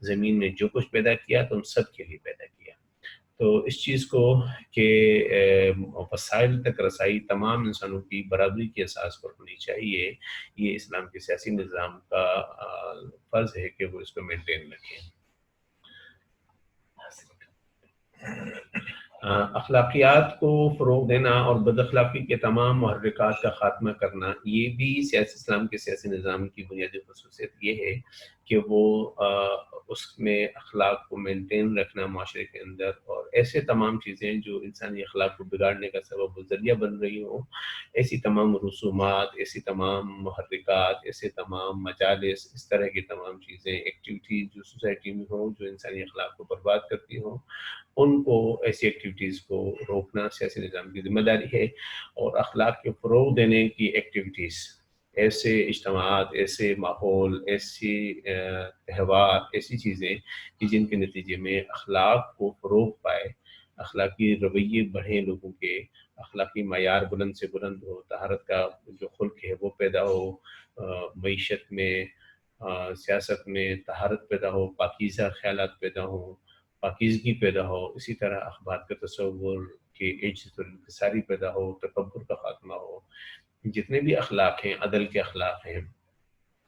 زمین میں جو کچھ پیدا کیا تم سب کے لیے پیدا کیا. تو اس چیز کو کہ وسائل تک رسائی تمام انسانوں کی برابری کے اساس پر ہونی چاہیے، یہ اسلام کے سیاسی نظام کا فرض ہے کہ وہ اس کو مینٹین رکھیں. اخلاقیات کو فروغ دینا اور بد اخلاقی کے تمام محرکات کا خاتمہ کرنا، یہ بھی سیاسی اسلام کے سیاسی نظام کی بنیادی خصوصیت یہ ہے کہ وہ اس میں اخلاق کو مینٹین رکھنا معاشرے کے اندر، اور ایسے تمام چیزیں جو انسانی اخلاق کو بگاڑنے کا سبب و ذریعہ بن رہی ہوں، ایسی تمام رسومات، ایسی تمام محرکات، ایسے تمام مجالس، اس طرح کی تمام چیزیں، ایکٹیویٹیز جو سوسائٹی میں ہوں جو انسانی اخلاق کو برباد کرتی ہوں، ان کو، ایسی ایکٹیویٹیز کو روکنا سیاسی نظام کی ذمہ داری ہے۔ اور اخلاق کے فروغ دینے کی ایکٹیویٹیز، ایسے اجتماعات، ایسے ماحول، ایسی تہوار، ایسی چیزیں کہ جن کے نتیجے میں اخلاق کو فروغ پائے، اخلاقی رویے بڑھیں، لوگوں کے اخلاقی معیار بلند سے بلند ہو، طہارت کا جو خلق ہے وہ پیدا ہو، معیشت میں، سیاست میں طہارت پیدا ہو، پاکیزہ خیالات پیدا ہوں، پاکیزگی پیدا ہو، اسی طرح اخبار کے تصور کی عجز و انکساری پیدا ہو، تکبر کا خاتمہ ہو، جتنے بھی اخلاق ہیں، عدل کے اخلاق ہیں،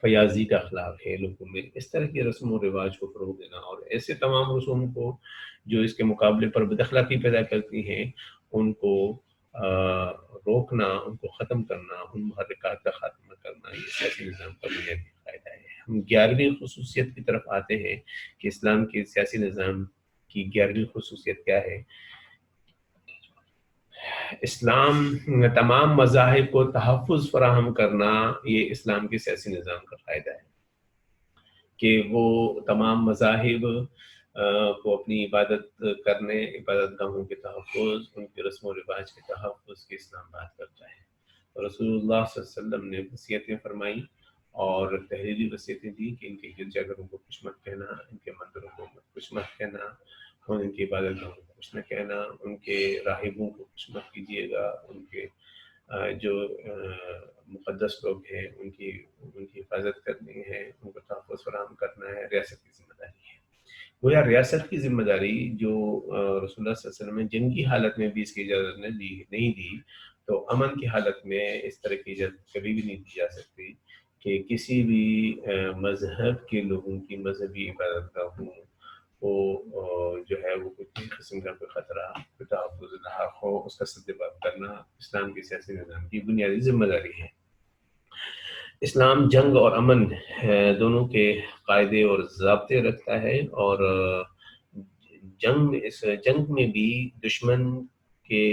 فیاضی کا اخلاق ہے لوگوں میں، اس طرح کی رسم و رواج کو فروغ دینا، اور ایسے تمام رسوم کو جو اس کے مقابلے پر بد اخلاقی پیدا کرتی ہیں، ان کو روکنا، ان کو ختم کرنا، ان محرکات کا خاتمہ کرنا، یہ سیاسی نظام کا بنیادی قاعدہ ہے۔ ہم 11ویں خصوصیت کی طرف آتے ہیں کہ اسلام کے سیاسی نظام کی 11ویں خصوصیت کیا ہے۔ اسلام تمام مذاہب کو تحفظ فراہم کرنا، یہ اسلام کے سیاسی نظام کا قاعدہ ہے کہ وہ تمام مذاہب کو اپنی عبادت کرنے، عبادت گاہوں کے تحفظ، ان کے رسم و رواج کے تحفظ کی اسلام بات کرتا ہے۔ رسول اللہ صلی اللہ علیہ وسلم نے وصیتیں فرمائی اور تحریری وصیتیں دی کہ ان کے گرجا گھروں کو کچھ مت کہنا، ان کے مندروں کو کچھ مت کہنا، اور ان کی عبادت گاہوں کو کچھ نہ کہنا، ان کے راہبوں کو کچھ مت کیجیے گا، ان کے جو مقدس لوگ ہیں ان کی حفاظت کرنی ہے، ان کو تحفظ فراہم کرنا ہے، ریاست کی ذمہ داری ہے۔ گویا ریاست کی ذمہ داری جو رسول اللہ صلی اللہ علیہ وسلم نے جنگی حالت میں بھی اس کی اجازت نہیں دی، تو امن کی حالت میں اس طرح کی اجازت کبھی بھی نہیں دی جا سکتی کہ کسی بھی مذہب کے لوگوں کی مذہبی عبادت گاہوں وہ جو ہے وہ کسی قسم کا کوئی خطرہ، کوئی تحفظ لاحق ہو، اس کا سدباب کرنا اسلام کے سیاسی نظام کی بنیادی ذمہ داری ہے۔ اسلام جنگ اور امن دونوں کے قاعدے اور ضابطے رکھتا ہے، اور اس جنگ میں بھی دشمن کے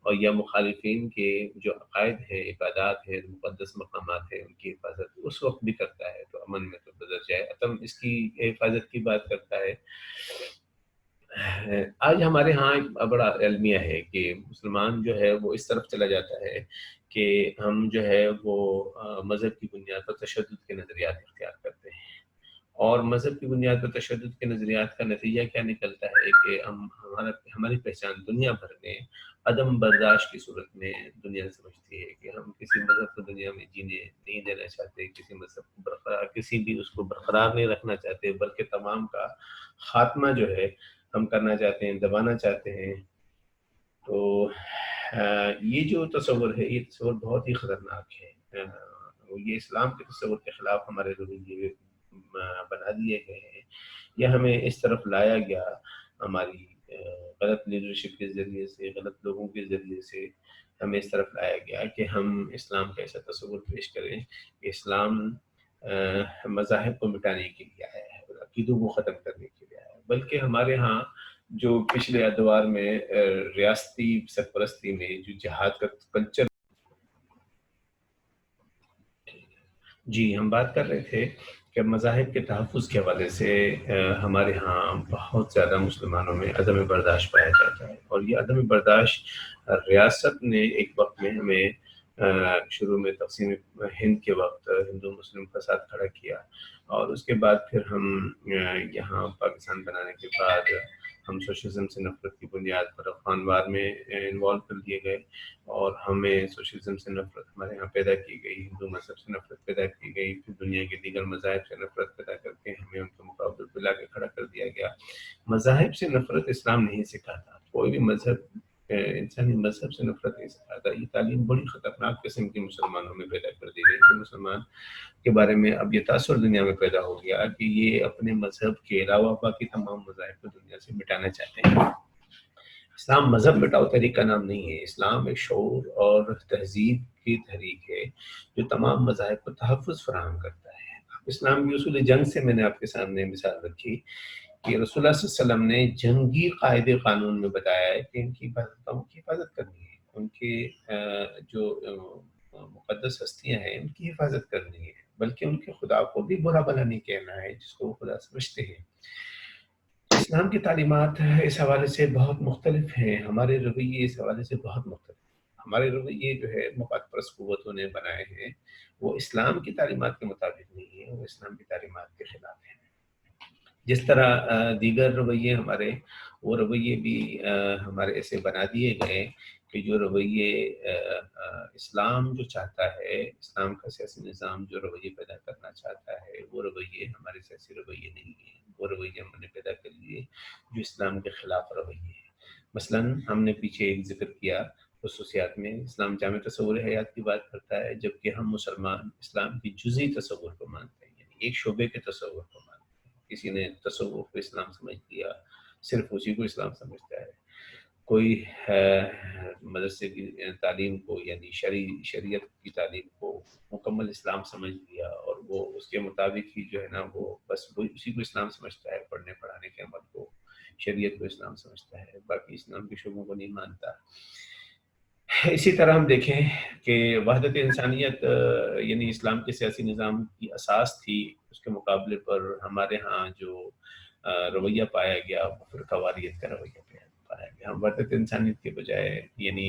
اور یا مخالفین کے جو عقائد ہیں، عبادات ہیں، مقدس مقامات ہیں، ان کی حفاظت اس وقت بھی کرتا ہے، تو امن میں تو بدرجہ عدم اس کی حفاظت کی بات کرتا ہے۔ آج ہمارے ہاں ایک بڑا المیہ ہے کہ مسلمان جو ہے وہ اس طرف چلا جاتا ہے کہ ہم جو ہے وہ مذہب کی بنیاد پر تشدد کے نظریات اختیار کرتے ہیں، اور مذہب کی بنیاد پر تشدد کے نظریات کا نتیجہ کیا نکلتا ہے کہ ہماری پہچان دنیا بھر میں عدم برداشت کی صورت میں دنیا سمجھتی ہے کہ ہم کسی مذہب کو دنیا میں جینے نہیں دینا چاہتے، کسی مذہب کو برقرار، کسی بھی اس کو برقرار نہیں رکھنا چاہتے، بلکہ تمام کا خاتمہ جو ہے ہم کرنا چاہتے ہیں، دبانا چاہتے ہیں۔ تو یہ جو تصور ہے، یہ تصور بہت ہی خطرناک ہے، یہ اسلام کے تصور کے خلاف ہمارے رویے بنا دیے گئے ہیں، یا ہمیں اس طرف لایا گیا ہماری غلط لیڈرشپ کے ذریعے سے، غلط لوگوں کے ذریعے سے ہمیں اس طرف لایا گیا کہ ہم اسلام کا ایسا تصور پیش کریں کہ اسلام مذاہب کو مٹانے کے لیے آیا ہے، عقیدوں کو ختم کرنے کے لیے آیا ہے، بلکہ ہمارے ہاں جو پچھلے ادوار میں ریاستی سرپرستی میں جو جہاد کا کلچر، جی ہم بات کر رہے تھے کہ مذاہب کے تحفظ کے حوالے سے ہمارے ہاں بہت زیادہ مسلمانوں میں عدم برداشت پایا جاتا ہے، اور یہ عدم برداشت ریاست نے ایک وقت میں ہمیں شروع میں تقسیم ہند کے وقت ہندو مسلم فساد کھڑا کیا، اور اس کے بعد پھر ہم یہاں پاکستان بنانے کے بعد ہم سوشلزم سے نفرت کی بنیاد پر افغان وار میں انوالو کر دیے گئے، اور ہمیں سوشلزم سے نفرت ہمارے یہاں پیدا کی گئی، ہندو مذہب سے نفرت پیدا کی گئی، پھر دنیا کے دیگر مذاہب سے نفرت پیدا کر کے ہمیں ان کے مقابلے پہ لا کے کھڑا کر دیا گیا۔ مذاہب سے نفرت اسلام نہیں سکھاتا، کوئی بھی مذہب انسانی مذہب سے نفرت نہیں سکھاتا۔ یہ تعلیم بڑی خطرناک قسم کی مسلمانوں میں پیدا کر دی گئی کہ مسلمان کے بارے میں اب یہ تاثر دنیا میں پیدا ہو گیا کہ یہ اپنے مذہب کے علاوہ باقی تمام مذاہب کو دنیا سے مٹانا چاہتے ہیں۔ اسلام مذہب مٹاؤ تحریک کا نام نہیں ہے، اسلام ایک شعور اور تہذیب کی تحریک ہے جو تمام مذاہب کو تحفظ فراہم کرتا ہے۔ اسلام کی اصول جنگ سے میں نے آپ کے سامنے مثال رکھی کہ رسول اللہ صلی اللہ علیہ وسلم نے جنگی قاعدے قانون میں بتایا ہے کہ ان کی حفاظت کرنی ہے، ان کے جو مقدس ہستیاں ہیں ان کی حفاظت کرنی ہے، بلکہ ان کے خدا کو بھی برا بھلا نہیں کہنا ہے جس کو وہ خدا سمجھتے ہیں۔ اسلام کی تعلیمات اس حوالے سے بہت مختلف ہیں، ہمارے رویے اس حوالے سے بہت مختلف ہیں۔ ہمارے رویے جو ہے مفاد پرست قوتوں نے بنائے ہیں، وہ اسلام کی تعلیمات کے مطابق نہیں ہیں، وہ اسلام کی تعلیمات کے خلاف ہیں۔ جس طرح دیگر رویے ہمارے، وہ رویے بھی ہمارے ایسے بنا دیے گئے کہ جو رویے اسلام جو چاہتا ہے، اسلام کا سیاسی نظام جو رویے پیدا کرنا چاہتا ہے، وہ رویے ہمارے سیاسی رویے نہیں ہیں، وہ رویے ہم نے پیدا کر لیے جو اسلام کے خلاف رویے ہیں۔ مثلا ہم نے پیچھے ایک ذکر کیا خصوصیات میں، اسلام جامع تصور حیات کی بات کرتا ہے، جبکہ ہم مسلمان اسلام کی جزئی تصور کو مانتے ہیں، یعنی ایک شعبے کے تصور کو مانتے ہیں۔ کسی نے تصور کو اسلام سمجھ لیا، صرف اسی کو اسلام سمجھتا ہے۔ کوئی مدرسے کی تعلیم کو یعنی شریعت کی تعلیم کو مکمل اسلام سمجھ لیا، اور وہ اس کے مطابق ہی جو ہے نا وہ بس وہ اسی کو اسلام سمجھتا ہے، پڑھنے پڑھانے کے عمل کو، شریعت کو اسلام سمجھتا ہے، باقی اسلام کے شعبوں کو نہیں مانتا۔ اسی طرح ہم دیکھیں کہ وحدت انسانیت یعنی اسلام کے سیاسی نظام کی اساس تھی، اس کے مقابلے پر ہمارے ہاں جو رویہ پایا گیا وہ فرقہ واریت کا رویہ پایا گیا۔ ہم وحدت انسانیت کے بجائے یعنی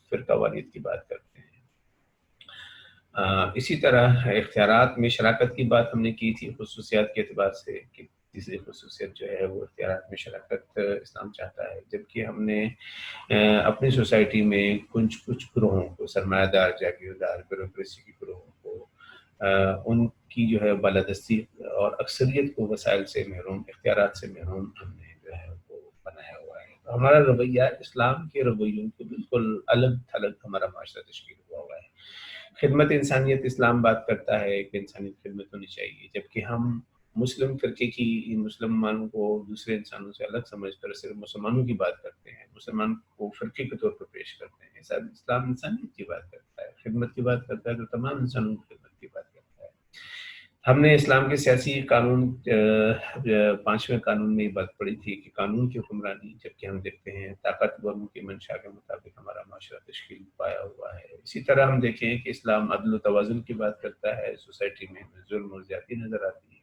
فرقہ واریت کی بات کرتے ہیں۔ اسی طرح اختیارات میں شراکت کی بات ہم نے کی تھی خصوصیات کے اعتبار سے، کہ تیسری خصوصیت جو ہے وہ اختیارات میں شراکت اسلام چاہتا ہے، جبکہ ہم نے اپنی سوسائٹی میں کچھ گروہوں کو، سرمایہ دار، جاگیردار، بیوروکریسی کے گروہوں کو، ان کی جو ہے بالادستی اور اکثریت کو وسائل سے محروم، اختیارات سے محروم ہم نے جو ہے وہ بنایا ہوا ہے۔ تو ہمارا رویہ اسلام کے رویوں کے بالکل الگ تھلگ ہمارا معاشرہ تشکیل ہوا ہے۔ خدمت انسانیت اسلام بات کرتا ہے کہ انسانیت خدمت ہونی چاہیے، جبکہ ہم مسلم فرقے کی مسلمانوں کو دوسرے انسانوں سے الگ سمجھ کر صرف مسلمانوں کی بات کرتے ہیں، مسلمان کو فرقے کے طور پر پیش کرتے ہیں۔ اسلام انسانیت کی بات کرتا ہے، خدمت کی بات کرتا ہے، تو تمام انسانوں کی خدمت کی بات کرتا ہے۔ ہم نے اسلام کے سیاسی قانون 5ویں قانون میں یہ بات پڑھی تھی کہ قانون کی حکمرانی، جبکہ ہم دیکھتے ہیں طاقتوروں کی منشا کے مطابق ہمارا معاشرہ تشکیل پایا ہوا ہے۔ اسی طرح ہم دیکھیں کہ اسلام عدل و توازن کی بات کرتا ہے، سوسائٹی میں ظلم اور زیادتی نظر آتی ہے۔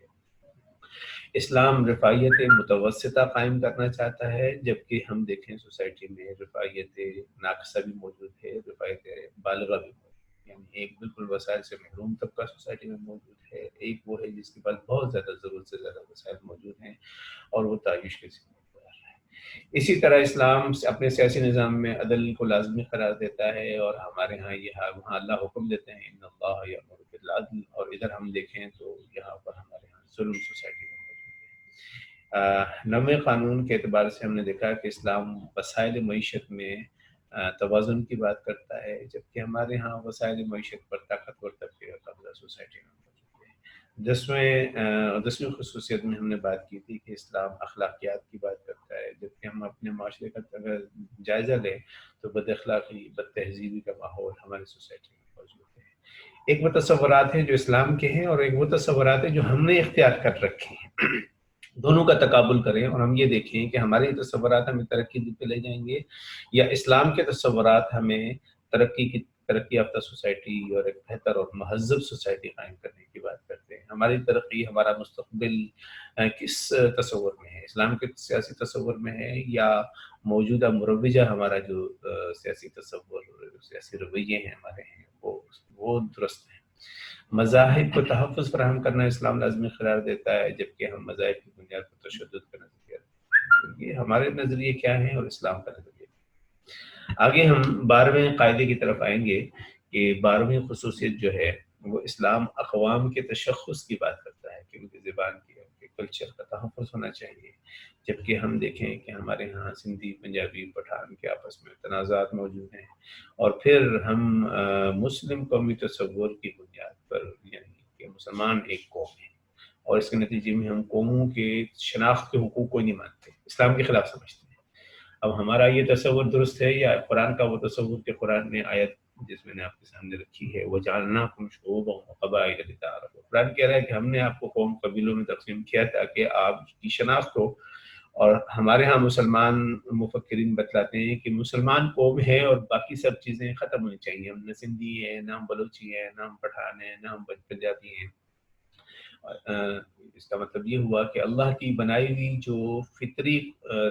اسلام رفاہیت متوسطہ قائم کرنا چاہتا ہے، جبکہ ہم دیکھیں سوسائٹی میں رفاہیت ناقصہ بھی موجود ہے، رفاہیت بالغہ بھی موجود ہے، یعنی ایک بالکل وسائل سے محروم طبقہ سوسائٹی میں موجود ہے، ایک وہ ہے جس کے پاس بہت زیادہ ضرورت سے زیادہ وسائل موجود ہیں اور وہ تعیش کے ذمہ دار ہے۔ اسی طرح اسلام اپنے سیاسی نظام میں عدل کو لازمی قرار دیتا ہے، اور ہمارے ہاں وہاں اللہ حکم دیتے ہیں ان اللہ یأمر بالعدل، اور ادھر ہم دیکھیں تو یہاں پر ہمارے ہاں ظلم سوسائٹی میں موجود ہے۔ 9ویں قانون کے اعتبار سے ہم نے دیکھا کہ اسلام وسائل معیشت میں توازن کی بات کرتا ہے، جبکہ ہمارے ہاں وسائل معیشت پر طاقتور طبقے کا قبضہ سوسائٹی میں موجود ہے۔ 10ویں خصوصیت میں ہم نے بات کی تھی کہ اسلام اخلاقیات کی بات کرتا ہے، جبکہ ہم اپنے معاشرے کا اگر جائزہ لیں تو بد اخلاقی، بد تہذیبی کا ماحول ہماری سوسائٹی میں موجود ہے۔ ایک وہ تصورات ہیں جو اسلام کے ہیں، اور ایک وہ تصورات ہیں جو ہم نے اختیار کر رکھے ہیں۔ دونوں کا تقابل کریں اور ہم یہ دیکھیں کہ ہمارے تصورات ہمیں ترقی پہ لے جائیں گے، یا اسلام کے تصورات ہمیں ترقی یافتہ سوسائٹی اور ایک بہتر اور مہذب سوسائٹی قائم کرنے کی بات کرتے ہیں۔ ہماری ترقی، ہمارا مستقبل کس تصور میں ہے، اسلام کے سیاسی تصور میں ہے، یا موجودہ مروجہ ہمارا جو سیاسی تصور، سیاسی رویے ہیں ہمارے ہیں وہ درست ہیں۔ مذاہب کو تحفظ فراہم کرنا اسلام لازمی قرار دیتا ہے، جبکہ ہم مذاہب کی بنیاد پر تشدد کا نظریہ رکھتے ہیں۔ یہ ہمارے نظریے کیا ہیں اور اسلام کا نظریہ کیا ہے۔ آگے ہم 12ویں قاعدے کی طرف آئیں گے کہ 12ویں خصوصیت جو ہے وہ اسلام اقوام کے تشخص کی بات کرتا ہے کہ ان کی زبان کی، ان کے کلچر کا تحفظ ہونا چاہیے، جبکہ ہم دیکھیں کہ ہمارے ہاں سندھی، پنجابی، پٹھان کے آپس میں تنازعات موجود ہیں، اور پھر ہم مسلم قومی تصور کی بنیاد پر یعنی کہ مسلمان ایک قوم ہے، اور اس کے نتیجے میں ہم قوموں کے شناخت کے حقوق کو نہیں مانتے، اسلام کے خلاف سمجھتے ہیں۔ اب ہمارا یہ تصور درست ہے یا قرآن کا وہ تصور کہ قرآن نے آیت جس میں نے آپ کے سامنے رکھی ہے وَجَعَلْنَاكُمْ شُعُوبًا وَقَبَائِلَ لِتَعَارَفُوا، قرآن کہہ رہا ہے کہ ہم نے آپ کو قوم قبیلوں میں تقسیم کیا تاکہ آپ کی شناخت ہو. اور ہمارے ہاں مسلمان مفکرین بتلاتے ہیں کہ مسلمان قوم ہے اور باقی سب چیزیں ختم ہونی چاہیے. ہم نہ سندھی ہیں، نہ ہم بلوچی ہیں، نہ ہم پٹھان ہیں، نہ ہم پنجابی ہیں. اس کا مطلب یہ ہوا کہ اللہ کی بنائی ہوئی جو فطری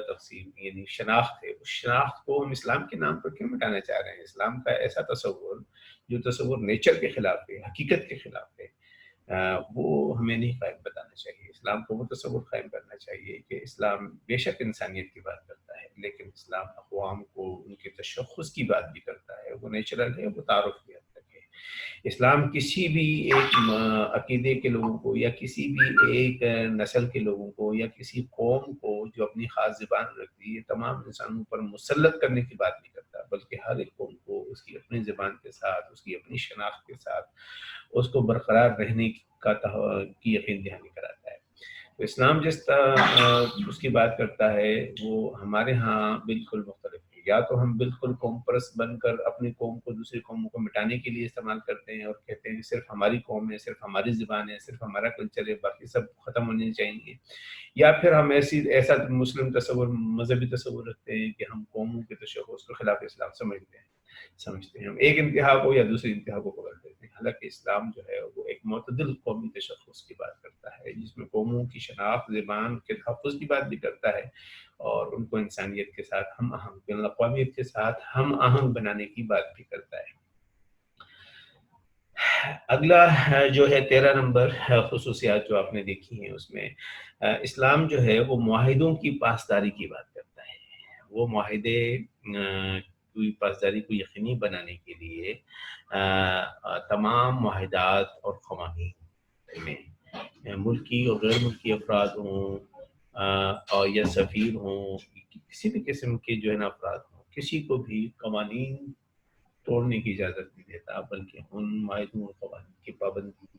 تقسیم یعنی شناخت ہے، اس شناخت کو ہم اسلام کے نام پر کیوں مٹانا چاہ رہے ہیں؟ اسلام کا ایسا تصور جو تصور نیچر کے خلاف ہے، حقیقت کے خلاف ہے، وہ ہمیں نہیں قائم بتانا چاہیے. اسلام کو وہ تصور قائم کرنا چاہیے کہ اسلام بے شک انسانیت کی بات کرتا ہے، لیکن اسلام اقوام کو ان کے تشخص کی بات بھی کرتا ہے. وہ نیچرل ہے، وہ تعارف کی حد تک ہے. اسلام کسی بھی ایک عقیدے کے لوگوں کو یا کسی بھی ایک نسل کے لوگوں کو یا کسی قوم کو جو اپنی خاص زبان رکھتی ہے تمام انسانوں پر مسلط کرنے کی بات نہیں کرتا، بلکہ ہر ایک قوم کو اس کی اپنی زبان کے ساتھ، اس کی اپنی شناخت کے ساتھ اس کو برقرار رہنے کی یقین دہانی کراتا ہے. تو اسلام جس طرح اس کی بات کرتا ہے وہ ہمارے ہاں بالکل مختلف ہے. یا تو ہم بالکل قوم پرست بن کر اپنی قوم کو دوسری قوموں کو مٹانے کے لیے استعمال کرتے ہیں اور کہتے ہیں کہ صرف ہماری قوم ہے، صرف ہماری زبان ہے، صرف ہمارا کلچر ہے، باقی سب ختم ہونے چاہیے. یا پھر ہم ایسا مسلم تصور، مذہبی تصور رکھتے ہیں کہ ہم قوموں کے تشخص کے خلاف اسلام سمجھتے ہیں. ہم ایک انتہا کو یا دوسری انتہا کو پکڑ لیتے ہیں، حالانکہ اسلام جو ہے وہ ایک معتدل قومی تشخص کی بات کرتا ہے جس میں قوموں کی شناخت، زبان کے تحفظ کی بات بھی کرتا ہے اور ان کو انسانیت کے ساتھ ہم آہنگ، بین الاقوامیت کے ساتھ ہم آہنگ بنانے کی بات بھی کرتا ہے. اگلا جو ہے 13 نمبر خصوصیات جو آپ نے دیکھی ہیں، اس میں اسلام جو ہے وہ معاہدوں کی پاسداری کی بات کرتا ہے. وہ معاہدے کی پاسداری کو یقینی بنانے کے لیے تمام معاہدات اور قوانین میں ملکی اور غیر ملکی افراد ہوں اور یا سفیر ہوں، کسی بھی قسم کے جو ہے نا افراد ہوں، کسی کو بھی قوانین توڑنے کی اجازت نہیں دیتا، بلکہ ان معاہدوں اور قوانین کی پابندی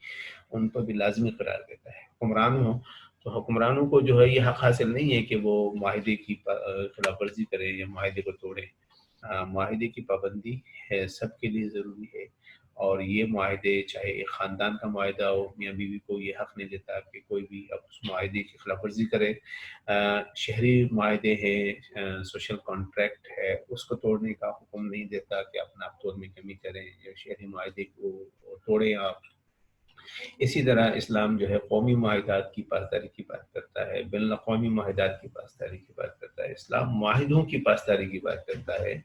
ان پر بھی لازمی قرار دیتا ہے. حکمران ہوں تو حکمرانوں کو جو ہے یہ حق حاصل نہیں ہے کہ وہ معاہدے کی خلاف ورزی کرے یا معاہدے کو توڑے. معاہدے کی پابندی ہے سب کے لیے ضروری ہے، اور یہ معاہدے چاہے ایک خاندان کا معاہدہ ہو، میاں بیوی کو یہ حق نہیں دیتا کہ کوئی بھی اب اس معاہدے کی خلاف ورزی کرے. شہری معاہدے ہیں، سوشل کانٹریکٹ ہے، اس کو توڑنے کا حکم نہیں دیتا کہ اپنا آپ توڑ میں کمی کریں یا شہری معاہدے کو توڑیں آپ. اسی طرح اسلام جو ہے قومی معاہدات کی پاسداری کی بات کرتا ہے، بین الاقوامی معاہدات کی پاسداری کی بات کرتا ہے. اسلام معاہدوں کی پاسداری کی بات کرتا ہے،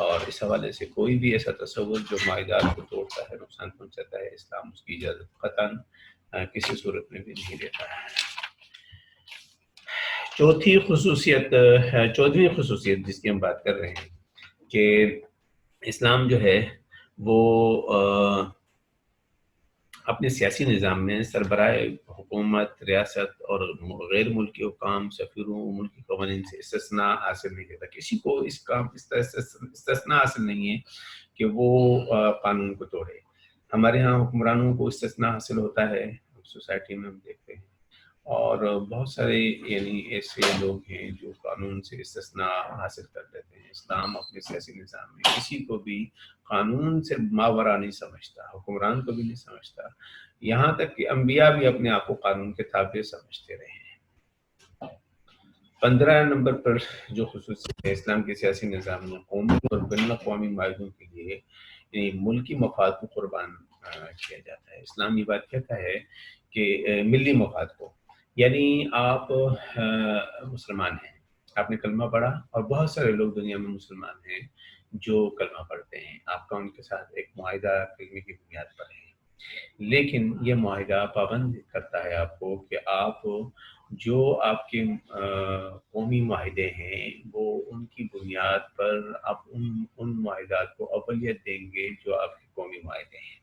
اور اس حوالے سے کوئی بھی ایسا تصور جو معاہدات کو توڑتا ہے، نقصان پہنچاتا ہے، اسلام اس کی اجازت قطعاً کسی صورت میں بھی نہیں دیتا ہے. چودھویں خصوصیت جس کی ہم بات کر رہے ہیں کہ اسلام جو ہے وہ اپنے سیاسی نظام میں سربراہ حکومت، ریاست اور غیر ملکی حکام، سفیروں، ملکی قوانین سے استثناء حاصل نہیں دیتا. کسی کو اس کا استثناء حاصل نہیں ہے کہ وہ قانون کو توڑے. ہمارے ہاں حکمرانوں کو استثناء حاصل ہوتا ہے، سوسائٹی میں ہم دیکھتے ہیں، اور بہت سارے یعنی ایسے لوگ ہیں جو قانون سے استثناء حاصل کر لیتے ہیں. اسلام اپنے سیاسی نظام میں کسی کو بھی قانون سے ماورا نہیں سمجھتا، حکمران کو بھی نہیں سمجھتا، یہاں تک کہ انبیاء بھی اپنے آپ کو قانون کے تابع سمجھتے رہے ہیں. 15 نمبر پر جو خصوصیت ہے اسلام کے سیاسی نظام میں قومی اور بین الاقوامی معاہدوں کے لیے یعنی ملکی مفاد کو قربان کیا جاتا ہے. اسلام یہ بات کہتا ہے کہ ملی مفاد کو، یعنی آپ مسلمان ہیں، آپ نے کلمہ پڑھا، اور بہت سارے لوگ دنیا میں مسلمان ہیں جو کلمہ پڑھتے ہیں، آپ کا ان کے ساتھ ایک معاہدہ کلمے کی بنیاد پر ہے، لیکن یہ معاہدہ پابند کرتا ہے آپ کو کہ آپ جو آپ کے قومی معاہدے ہیں وہ ان کی بنیاد پر آپ ان معاہدات کو اولیت دیں گے جو آپ کے قومی معاہدے ہیں.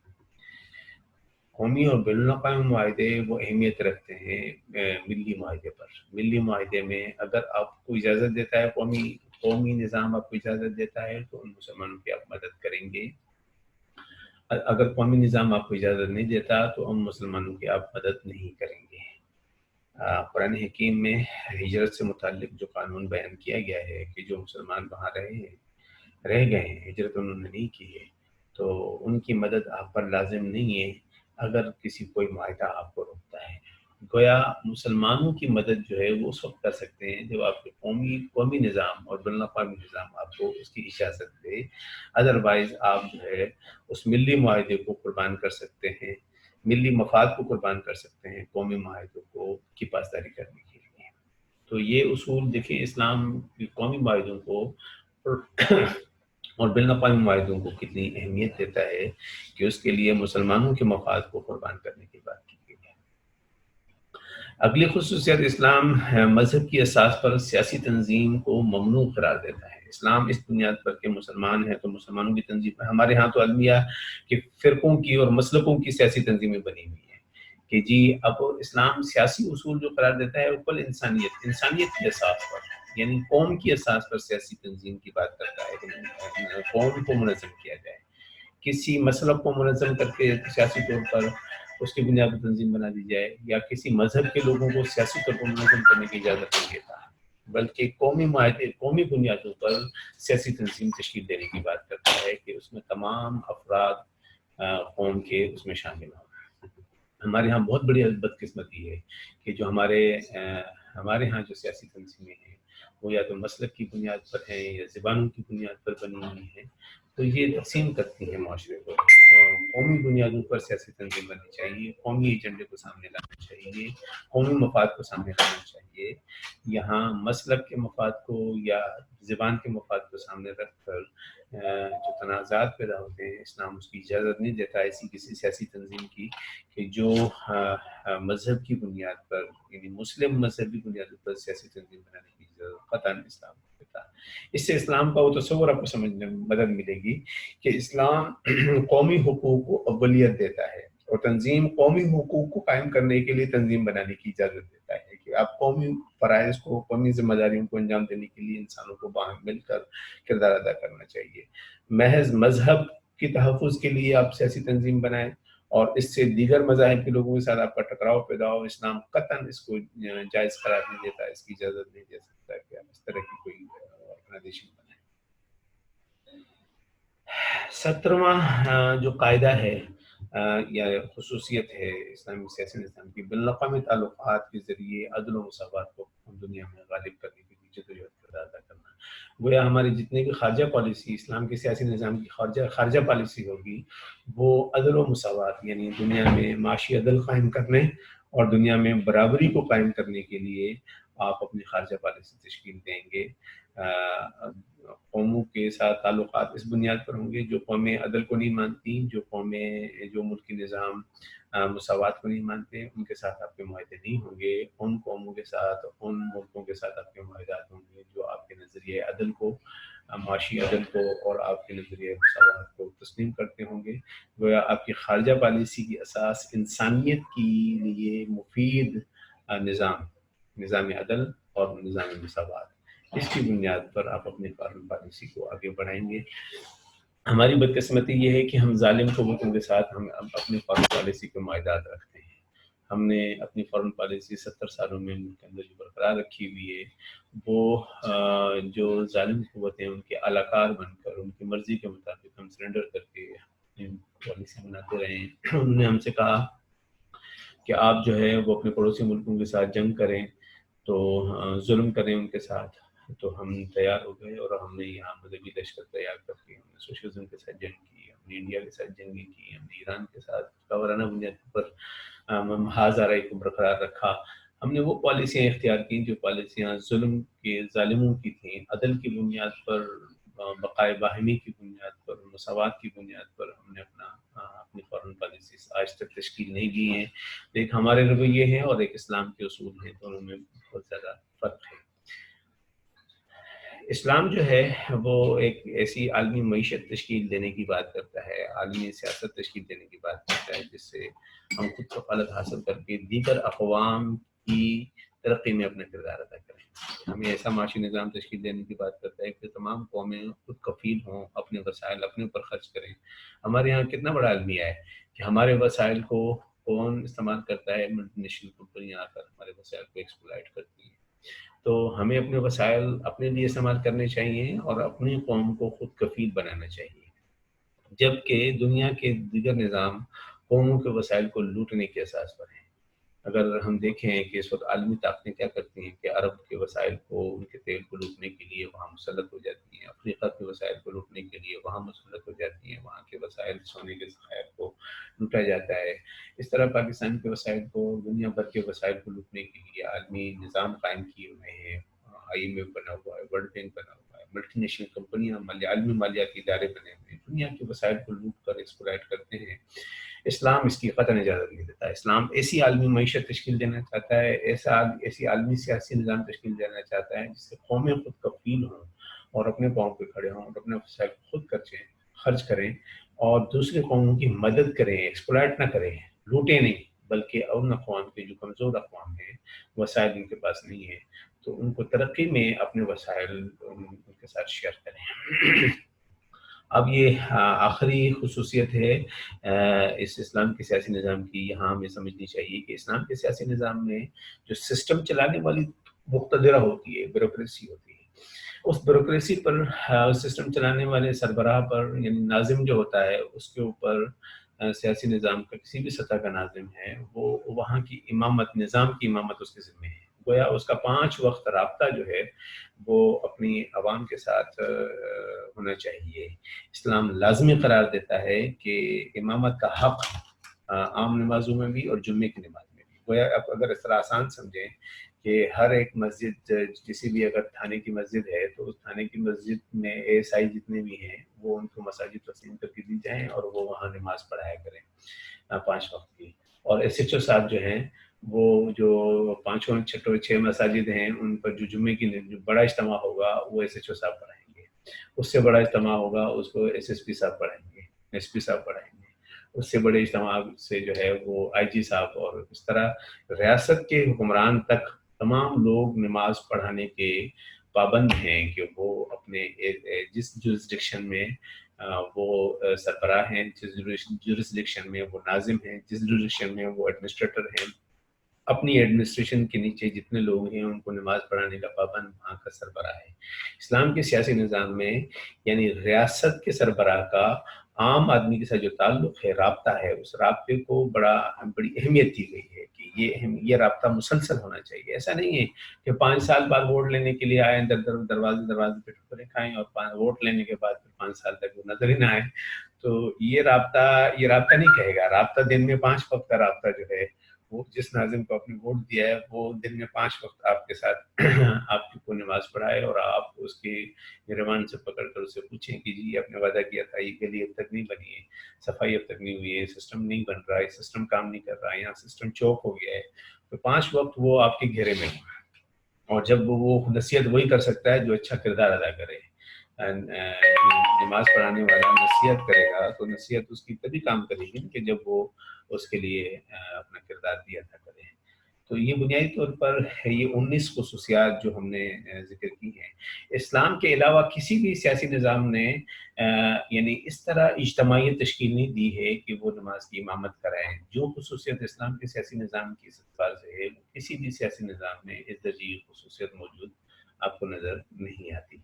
قومی اور بین الاقوامی معاہدے وہ اہمیت رکھتے ہیں ملی معاہدے پر. ملی معاہدے میں اگر آپ کو اجازت دیتا ہے قومی نظام آپ کو اجازت دیتا ہے تو ان مسلمانوں کی آپ مدد کریں گے. اگر قومی نظام آپ کو اجازت نہیں دیتا تو ان مسلمانوں کی آپ مدد نہیں کریں گے. قرآن حکیم میں ہجرت سے متعلق جو قانون بیان کیا گیا ہے کہ جو مسلمان وہاں رہ گئے ہیں، ہجرت انہوں نے نہیں کی ہے، تو ان کی مدد آپ پر لازم نہیں ہے اگر کسی کوئی معاہدہ آپ کو روکتا ہے۔ گویا مسلمانوں کی مدد جو ہے وہ اس وقت کر سکتے ہیں جب آپ کے قومی نظام اور بین الاقوامی نظام آپ کو اس کی اجازت دے، ادروائز آپ جو ہے اس ملی معاہدے کو قربان کر سکتے ہیں، ملی مفاد کو قربان کر سکتے ہیں قومی معاہدوں کو کی پاسداری کرنے کے لیے۔ تو یہ اصول دیکھیں، اسلام کی قومی معاہدوں کو اور بین الاقوامی معاہدوں کو کتنی اہمیت دیتا ہے کہ اس کے لیے مسلمانوں کے مفاد کو قربان کرنے کی بات کی گئی ہے۔ اگلی خصوصیت، اسلام مذہب کی اساس پر سیاسی تنظیم کو ممنوع قرار دیتا ہے۔ اسلام اس بنیاد پر کہ مسلمان ہیں تو مسلمانوں کی تنظیم، ہمارے ہاں تو المیہ کہ فرقوں کی اور مسلکوں کی سیاسی تنظیمیں بنی ہوئی ہیں کہ جی اب اسلام سیاسی اصول جو قرار دیتا ہے وہ کل انسانیت کی اساس پر، یعنی قوم کی اساس پر سیاسی تنظیم کی بات کرتا ہے کہ قوم کو منظم کیا جائے، کسی مسلک کو منظم کر کے سیاسی طور پر اس کی بنیاد پر تنظیم بنا دی جائے، یا کسی مذہب کے لوگوں کو سیاسی طور پر منظم کرنے کی اجازت نہیں دیتا، بلکہ قومی معاہدے، قومی بنیادوں پر سیاسی تنظیم تشکیل دینے کی بات کرتا ہے کہ اس میں تمام افراد قوم کے اس میں شامل ہوں۔ ہمارے ہاں بہت بڑی بدقسمتی ہے کہ جو ہمارے ہاں جو سیاسی تنظیمیں ہیں وہ یا تو مسلک کی بنیاد پر ہیں یا زبانوں کی بنیاد پر بنی ہوئی ہیں، تو یہ تقسیم کرتی ہیں معاشرے کو۔ قومی بنیادوں پر سیاسی تنظیم بننی چاہیے، قومی ایجنڈے کو سامنے لانا چاہیے، قومی مفاد کو سامنے لانا چاہیے۔ یہاں مسلک کے مفاد کو یا زبان کے مفاد کو سامنے رکھ کر جو تنازعات پیدا ہوتے ہیں، اسلام اس کی اجازت نہیں دیتا ایسی کسی سیاسی تنظیم کی کہ جو مذہب کی بنیاد پر، یعنی مسلم مذہبی بنیاد پر سیاسی تنظیم بنانے کی اجازت قطعاً اسلام کو دیتا۔ اس سے اسلام کا وہ تصور آپ کو سمجھنے میں مدد ملے گی کہ اسلام قومی حقوق کو اولیت دیتا ہے، اور تنظیم قومی حقوق کو قائم کرنے کے لیے تنظیم بنانے کی اجازت دیتا ہے کہ آپ قومی فرائض کو، قومی ذمہ داریوں کو انجام دینے کے لیے انسانوں کو باہم مل کر کردار ادا کرنا چاہیے۔ محض مذہب کی تحفظ کے لیے آپ سیاسی تنظیم بنائیں اور اس سے دیگر مذاہب کے لوگوں کے ساتھ آپ کا ٹکراؤ پیدا ہو، اسلام قطعاً اس کو جائز قرار نہیں دیتا، اس کی اجازت نہیں دے سکتا کہ آپ اس طرح کی کوئی آرگنائزیشن بنائیں۔ 17واں جو قاعدہ ہے یا خصوصیت ہے اسلامی سیاسی نظام کی، بین الاقوامی تعلقات کے ذریعے عدل و مساوات کو دنیا میں غالب کرنے کے لیے جدوجہد کردار ادا کرنا۔ گویا ہماری جتنے بھی خارجہ پالیسی، اسلام کے سیاسی نظام کی خارجہ پالیسی ہوگی، وہ عدل و مساوات، یعنی دنیا میں معاشی عدل قائم کرنے اور دنیا میں برابری کو قائم کرنے کے لیے آپ اپنی خارجہ پالیسی تشکیل دیں گے۔ قوموں کے ساتھ تعلقات اس بنیاد پر ہوں گے، جو قومیں عدل کو نہیں مانتی، جو ملکی نظام مساوات کو نہیں مانتے، ان کے ساتھ آپ کے معاہدے نہیں ہوں گے۔ ان قوموں کے ساتھ، ان ملکوں کے ساتھ آپ کے معاہدات ہوں گے جو آپ کے نظریے عدل کو، معاشی عدل کو اور آپ کے نظریے مساوات کو تسلیم کرتے ہوں گے۔ گویا آپ کی خارجہ پالیسی کی اساس انسانیت کے لیے مفید نظام عدل اور نظام مساوات، اس کی بنیاد پر آپ اپنے فارن پالیسی کو آگے بڑھائیں گے۔ ہماری بدقسمتی یہ ہے کہ ہم ظالم قوتوں کے ساتھ ہم اپنی فارن پالیسی کے معاہدات رکھتے ہیں۔ ہم نے اپنی فارن پالیسی 70 سالوں میں ملک کے اندر جو برقرار رکھی ہوئی ہے، وہ جو ظالم قوتیں ان کے اعلیٰ بن کر ان کی مرضی کے مطابق ہم سرنڈر کر کے اپنی پالیسی بناتے رہے ہیں۔ انہوں نے ہم سے کہا کہ آپ جو ہے وہ اپنے پڑوسی ملکوں کے ساتھ جنگ کریں، تو ظلم کریں ان کے ساتھ، تو ہم تیار ہو گئے اور ہم نے یہاں مذہبی لشکر تیار کر کے ہم نے سوشلزم کے ساتھ جنگ کی، ہم نے انڈیا کے ساتھ جنگیں کی، ہم نے ایران کے ساتھ وارانہ بنیاد پر محاذ آرائی کو برقرار رکھا۔ ہم نے وہ پالیسیاں اختیار کی جو پالیسیاں ظلم کے ظالموں کی تھیں، عدل کی بنیاد پر، بقائے باہمی کی بنیاد پر، مساوات کی بنیاد پر ہم نے اپنی فارن پالیسی آج تک تشکیل نہیں دی ہیں۔ ایک ہمارے رویے ہیں اور ایک اسلام کے اصول ہیں، دونوں میں بہت زیادہ فرق ہے۔ اسلام جو ہے وہ ایک ایسی عالمی معیشت تشکیل دینے کی بات کرتا ہے، عالمی سیاست تشکیل دینے کی بات کرتا ہے، جس سے ہم خود کفالت حاصل کر کے دیگر اقوام کی ترقی میں اپنا کردار ادا کریں۔ ہمیں ایسا معاشی نظام تشکیل دینے کی بات کرتا ہے کہ تمام قومیں خود کفیل ہوں، اپنے وسائل اپنے اوپر خرچ کریں۔ ہمارے یہاں کتنا بڑا المیہ ہے کہ ہمارے وسائل کو کون استعمال کرتا ہے؟ ملٹی نیشنل کمپنیاں آ کر ہمارے وسائل کو ایکسپلائٹ کرتی ہیں. تو ہمیں اپنے وسائل اپنے لیے استعمال کرنے چاہیے اور اپنی قوم کو خود کفیل بنانا چاہیے، جبکہ دنیا کے دیگر نظام قوموں کے وسائل کو لوٹنے کے اساس پر ہیں. اگر ہم دیکھیں کہ اس وقت عالمی طاقتیں کیا کرتی ہیں کہ عرب کے وسائل کو، ان کے تیل کو لوٹنے کے لیے وہاں مسلط ہو جاتی ہیں، افریقہ کے وسائل کو لوٹنے کے لیے وہاں مسلط ہو جاتی ہیں، وہاں کے وسائل سونے کے ذخائر کو لوٹا جاتا ہے. اس طرح پاکستان کے وسائل کو، دنیا بھر کے وسائل کو لوٹنے کے لیے عالمی نظام قائم کیے ہوئے ہیں. آئی ایم ایف بنا ہوا ہے، ورلڈ بینک بنا ہوا ہے، ملٹی نیشنل کمپنیاں، عالمی مالیاتی ادارے بنے ہوئے ہیں، دنیا کے وسائل کو لوٹ کر ایکسپلائٹ کرتے ہیں. اسلام اس کی قطعاً اجازت نہیں دیتا. اسلام ایسی عالمی معیشت تشکیل دینا چاہتا ہے، ایسی عالمی سیاسی نظام تشکیل دینا چاہتا ہے جس سے قومیں خود کفیل ہوں اور اپنے پاؤں پہ کھڑے ہوں اور اپنے وسائل خود خرچ کریں اور دوسری قوموں کی مدد کریں، ایکسپلائٹ نہ کریں، لوٹیں نہیں، بلکہ ان اقوام کے جو کمزور اقوام ہیں، وسائل ان کے پاس نہیں ہے، تو ان کو ترقی میں اپنے وسائل ان کے ساتھ شیئر کریں. اب یہ آخری خصوصیت ہے اس اسلام کے سیاسی نظام کی، یہاں ہمیں سمجھنی چاہیے کہ اسلام کے سیاسی نظام میں جو سسٹم چلانے والی مقتدرہ ہوتی ہے، بیوروکریسی ہوتی ہے، اس بیوروکریسی پر، سسٹم چلانے والے سربراہ پر، یعنی ناظم جو ہوتا ہے اس کے اوپر سیاسی نظام کا کسی بھی سطح کا ناظم ہے، وہ وہاں کی امامت، نظام کی امامت اس کے ذمہ ہے. گویا اس کا 5 وقت رابطہ جو ہے وہ اپنی عوام کے ساتھ ہونا چاہیے. اسلام لازمی قرار دیتا ہے کہ امامت کا حق عام نمازوں میں بھی اور جمعے کی نماز میں بھی. گویا اب اگر اس طرح آسان سمجھیں کہ ہر ایک مسجد، کسی بھی اگر تھانے کی مسجد ہے تو اس تھانے کی مسجد میں ایس آئی جتنے بھی ہیں وہ ان کو مساجد تقسیم کر کے دی جائیں اور وہ وہاں نماز پڑھایا کریں 5 وقت کی. اور ایس ایچ او صاحب جو ہیں وہ جو 6 مساجد ہیں ان پر جو جمعے کی جو بڑا اجتماع ہوگا وہ ایس ایچ او صاحب پڑھائیں گے. اس سے بڑا اجتماع ہوگا اس کو ایس ایس پی صاحب پڑھائیں گے، ایس پی صاحب پڑھائیں گے. اس سے بڑے اجتماع سے جو ہے وہ آئی جی صاحب، اور اس طرح ریاست کے حکمران تک تمام لوگ نماز پڑھانے کے پابند ہیں کہ وہ اپنے جس جورسڈکشن میں وہ سربراہ ہیں، جس جورسڈکشن میں وہ ناظم ہیں، جس جورسڈکشن میں وہ ایڈمنسٹریٹر ہیں، اپنی ایڈمنسٹریشن کے نیچے جتنے لوگ ہیں ان کو نماز پڑھانے کا پابند وہاں کا سربراہ ہے. اسلام کے سیاسی نظام میں یعنی ریاست کے سربراہ کا عام آدمی کے ساتھ جو تعلق ہے، رابطہ ہے، اس رابطے کو بڑی اہمیت دی گئی ہے کہ یہ رابطہ مسلسل ہونا چاہیے. ایسا نہیں ہے کہ 5 سال بعد ووٹ لینے کے لیے آئے، دروازے پہ ٹھکریں کھائیں اور ووٹ لینے کے بعد پھر 5 سال تک وہ نظر ہی نہ آئے. تو یہ رابطہ نہیں کہے گا. رابطہ دن میں 5 وقت کا رابطہ جو ہے، وہ جس ناظم کو آپ نے ووٹ دیا ہے وہ دن میں 5 وقت آپ کے ساتھ آپ کو نماز پڑھائے اور آپ اس کی گریبان سے پکڑ کر اسے پوچھیں کہ جی آپ نے وعدہ کیا تھا، یہ گلی اب تک نہیں بنی ہے، صفائی اب تک نہیں ہوئی ہے، سسٹم نہیں بن رہا ہے، سسٹم کام نہیں کر رہا ہے، یہاں سسٹم چوک ہو گیا ہے. تو 5 وقت وہ آپ کے گھیرے میں ہوں. اور جب وہ نصیحت وہی کر سکتا ہے جو اچھا کردار ادا کرے. نماز پڑھانے والا نصیحت کرے گا تو نصیحت اس کی تبھی کام کرے گی کہ جب وہ اس کے لیے اپنا کردار بھی ادا کرے. تو یہ بنیادی طور پر یہ 19 خصوصیات جو ہم نے ذکر کی ہیں. اسلام کے علاوہ کسی بھی سیاسی نظام نے یعنی اس طرح اجتماعیت تشکیل نہیں دی ہے کہ وہ نماز کی امامت کرائیں. جو خصوصیت اسلام کے سیاسی نظام کی اعتبار سے ہے، کسی بھی سیاسی نظام میں اس درجے کی خصوصیت موجود آپ کو نظر نہیں آتی.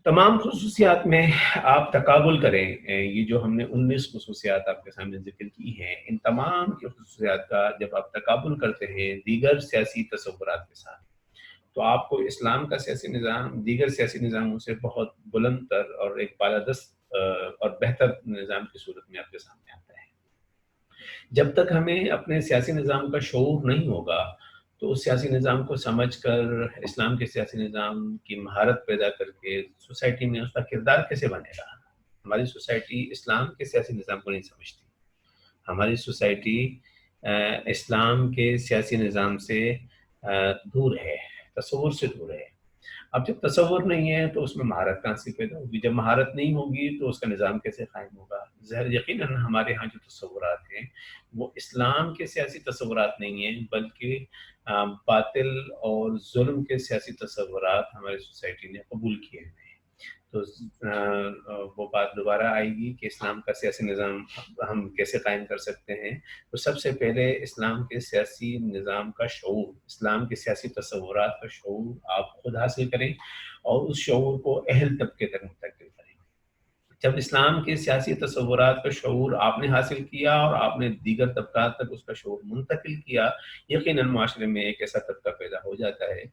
تمام خصوصیات میں آپ تقابل کریں. یہ جو ہم نے 19 خصوصیات آپ کے سامنے ذکر کی ہیں، ان تمام کی خصوصیات کا جب آپ تقابل کرتے ہیں دیگر سیاسی تصورات کے ساتھ، تو آپ کو اسلام کا سیاسی نظام دیگر سیاسی نظاموں سے بہت بلند تر اور ایک بالادست اور بہتر نظام کی صورت میں آپ کے سامنے آتا ہے. جب تک ہمیں اپنے سیاسی نظام کا شعور نہیں ہوگا تو اس سیاسی نظام کو سمجھ کر اسلام کے سیاسی نظام کی مہارت پیدا کر کے سوسائٹی میں اس کا کردار کیسے بنے گا. ہماری سوسائٹی اسلام کے سیاسی نظام کو نہیں سمجھتی. ہماری سوسائٹی اسلام کے سیاسی نظام سے دور ہے، تصور سے دور ہے. اب جب تصور نہیں ہے تو اس میں مہارت کہاں سے پیدا ہوگی؟ جب مہارت نہیں ہوگی تو اس کا نظام کیسے قائم ہوگا؟ ظاہر یقیناً ہمارے ہاں جو تصورات ہیں وہ اسلام کے سیاسی تصورات نہیں ہیں، بلکہ باطل اور ظلم کے سیاسی تصورات ہماری سوسائٹی نے قبول کیے ہوئے ہیں. تو وہ بات دوبارہ آئے گی کہ اسلام کا سیاسی نظام ہم کیسے قائم کر سکتے ہیں. تو سب سے پہلے اسلام کے سیاسی نظام کا شعور، اسلام کے سیاسی تصورات کا شعور آپ خود حاصل کریں اور اس شعور کو اہل طبقے تک منتقل کریں. جب اسلام کے سیاسی تصورات کا شعور آپ نے حاصل کیا اور آپ نے دیگر طبقات تک اس کا شعور منتقل کیا، یقیناً معاشرے میں ایک ایسا طبقہ پیدا ہو جاتا ہے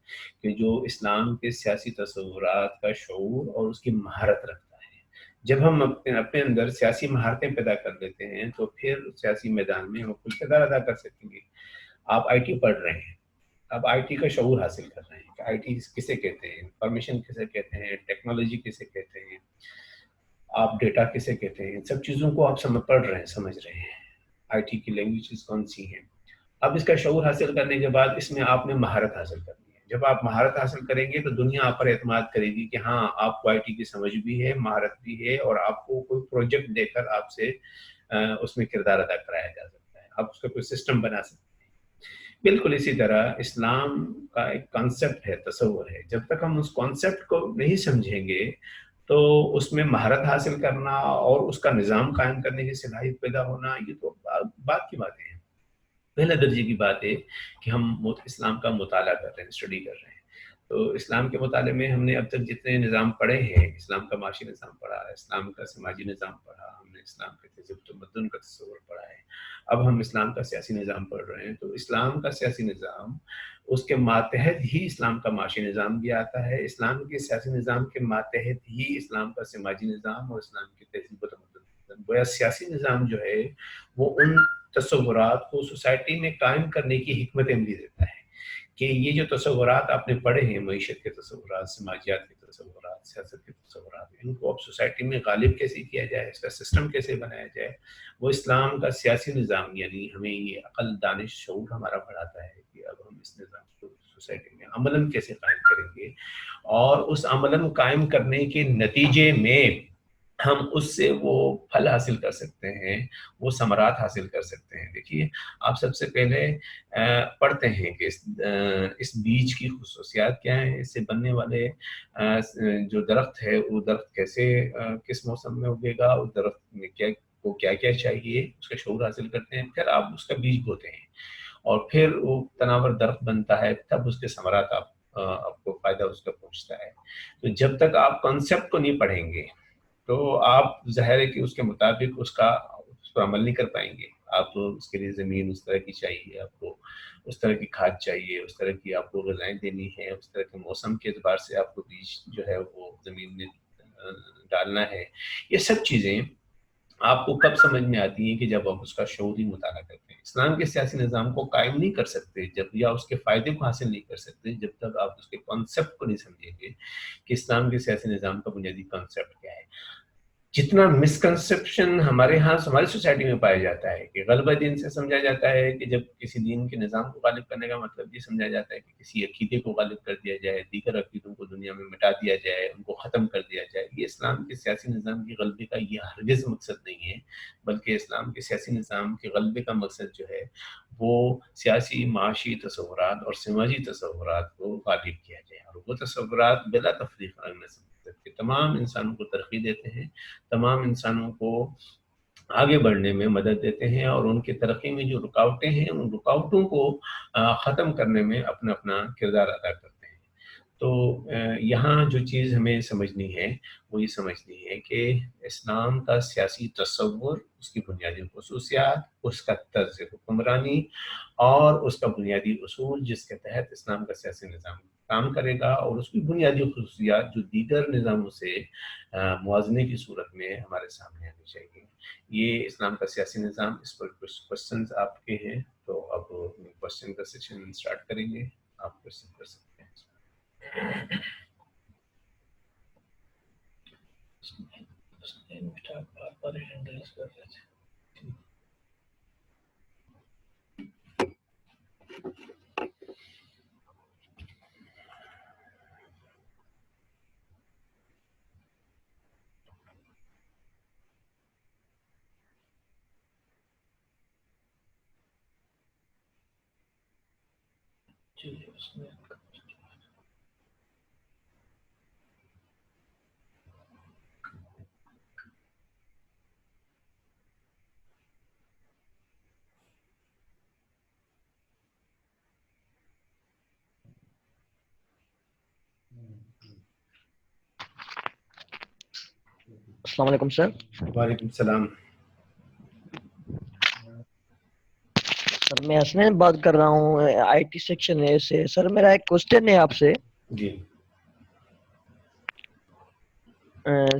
کہ جو اسلام کے سیاسی تصورات کا شعور اور اس کی مہارت رکھتا ہے. جب ہم اپنے اندر سیاسی مہارتیں پیدا کر لیتے ہیں تو پھر سیاسی میدان میں ہم کل کردار ادا کر سکیں گے. آپ آئی ٹی پڑھ رہے ہیں، اب آئی ٹی کا شعور حاصل کر رہے ہیں کہ آئی ٹی کسے کہتے ہیں، انفارمیشن کسے کہتے ہیں، ٹیکنالوجی کسے کہتے ہیں، آپ ڈیٹا کسے کہتے ہیں، ان سب چیزوں کو آپ پڑھ رہے ہیں، سمجھ رہے ہیں. آئی ٹی کی لینگویجز کون سی ہیں. اب اس کا شعور حاصل کرنے کے بعد اس میں آپ نے مہارت حاصل کرنی ہے. جب آپ مہارت حاصل کریں گے تو دنیا آپ پر اعتماد کرے گی کہ ہاں آپ کو آئی ٹی کی سمجھ بھی ہے، مہارت بھی ہے، اور آپ کو کوئی پروجیکٹ دے کر آپ سے اس میں کردار ادا کرایا جا سکتا ہے، آپ اس کا کوئی سسٹم بنا سکتے ہیں. بالکل اسی طرح اسلام کا ایک کانسیپٹ ہے، تصور ہے. جب تک ہم اس کانسیپٹ کو نہیں سمجھیں گے تو اس میں مہارت حاصل کرنا اور اس کا نظام قائم کرنے کی صلاحیت پیدا ہونا یہ تو بات کی باتیں ہیں. پہلے درجے کی بات ہے کہ ہم اسلام کا مطالعہ کر رہے ہیں، اسٹڈی کر رہے ہیں. تو اسلام کے مطالعے میں ہم نے اب تک جتنے نظام پڑھے ہیں، اسلام کا معاشی نظام پڑھا، اسلام کا سماجی نظام پڑھا، ہم نے اسلام کے تہذیب تمدن کا تصور پڑھا ہے. اب ہم اسلام کا سیاسی نظام پڑھ رہے ہیں. تو اسلام کا سیاسی نظام، اس کے ماتحت ہی اسلام کا معاشی نظام بھی آتا ہے. اسلام کے سیاسی نظام کے ماتحت ہی اسلام کا سماجی نظام اور اسلام کی تہذیب و تمدن. گویا سیاسی نظام جو ہے وہ ان تصورات کو سوسائٹی میں قائم کرنے کی حکمت عملی دیتا ہے کہ یہ جو تصورات آپ نے پڑھے ہیں، معیشت کے تصورات، سماجیات کے تصورات، سیاست کے تصورات، ان کو اب سوسائٹی میں غالب کیسے کیا جائے، اس کا سسٹم کیسے بنایا جائے، وہ اسلام کا سیاسی نظام یعنی ہمیں یہ عقل، دانش، شعور ہمارا بڑھاتا ہے کہ اب ہم اس نظام کو سوسائٹی میں عملاً کیسے قائم کریں گے، اور اس عملاً قائم کرنے کے نتیجے میں ہم اس سے وہ پھل حاصل کر سکتے ہیں، وہ ثمرات حاصل کر سکتے ہیں. دیکھیے آپ سب سے پہلے پڑھتے ہیں کہ اس بیج کی خصوصیات کیا ہیں، اس سے بننے والے جو درخت ہے وہ درخت کیسے کس موسم میں اگے گا، اس درخت میں کیا کیا چاہیے، اس کا شعور حاصل کرتے ہیں. پھر آپ اس کا بیج بوتے ہیں اور پھر وہ تناور درخت بنتا ہے، تب اس کے ثمرات آپ کو فائدہ اس کا پہنچتا ہے. تو جب تک آپ کنسیپٹ کو نہیں پڑھیں گے تو آپ ظاہر ہے کہ اس کے مطابق اس پر عمل نہیں کر پائیں گے. آپ کو اس کے لیے زمین اس طرح کی چاہیے، آپ کو اس طرح کی کھاد چاہیے، اس طرح کی آپ کو غذائیں دینی ہے، اس طرح کے موسم کے اعتبار سے آپ کو بیج جو ہے وہ زمین میں ڈالنا ہے. یہ سب چیزیں آپ کو کب سمجھ میں آتی ہیں کہ جب آپ اس کا شعوری مطالعہ کرتے ہیں. اسلام کے سیاسی نظام کو قائم نہیں کر سکتے جب، یا اس کے فائدے کو حاصل نہیں کر سکتے جب تک آپ اس کے کانسیپٹ کو نہیں سمجھیں گے کہ اسلام کے سیاسی نظام کا بنیادی کانسیپٹ کیا ہے. جتنا مسکنسیپشن ہمارے ہاں ہماری سوسائٹی میں پایا جاتا ہے کہ غلبہ دین سے سمجھا جاتا ہے کہ جب کسی دین کے نظام کو غالب کرنے کا مطلب یہ سمجھا جاتا ہے کہ کسی عقیدے کو غالب کر دیا جائے، دیگر عقیدوں کو دنیا میں مٹا دیا جائے، ان کو ختم کر دیا جائے. یہ اسلام کے سیاسی نظام کی غلبے کا یہ ہرگز مقصد نہیں ہے، بلکہ اسلام کے سیاسی نظام کے غلبے کا مقصد جو ہے وہ سیاسی، معاشی تصورات اور سماجی تصورات کو غالب کیا جائے. اور وہ تصورات بلا تفریق کہ تمام انسانوں کو ترقی دیتے ہیں، تمام انسانوں کو آگے بڑھنے میں مدد دیتے ہیں، اور ان کی ترقی میں جو رکاوٹیں ہیں ان رکاوٹوں کو ختم کرنے میں اپنا اپنا کردار ادا کرتے ہیں. تو یہاں جو چیز ہمیں سمجھنی ہے وہ یہ سمجھنی ہے کہ اسلام کا سیاسی تصور، اس کی بنیادی خصوصیات، اس کا طرز حکمرانی اور اس کا بنیادی اصول جس کے تحت اسلام کا سیاسی نظام کام کرے گا، اور اس کی بنیادی خصوصیات جو دیگر نظاموں سے موازنے کی صورت میں ہمارے سامنے آنی چاہیے. یہ اسلام کا سیاسی نظام. اس پر کچھ کوشچنز آپ کے ہیں تو اب کوشچن کا سیشن سٹارٹ کریں گے. آپ کوشچن کر سکتے ہیں. السلام علیکم سر. وعلیکم السلام. سر میں حسنین بات کر رہا ہوں آئی ٹی سیکشن اے سے. سر میرا ایک کوشچن ہے آپ سے. جی.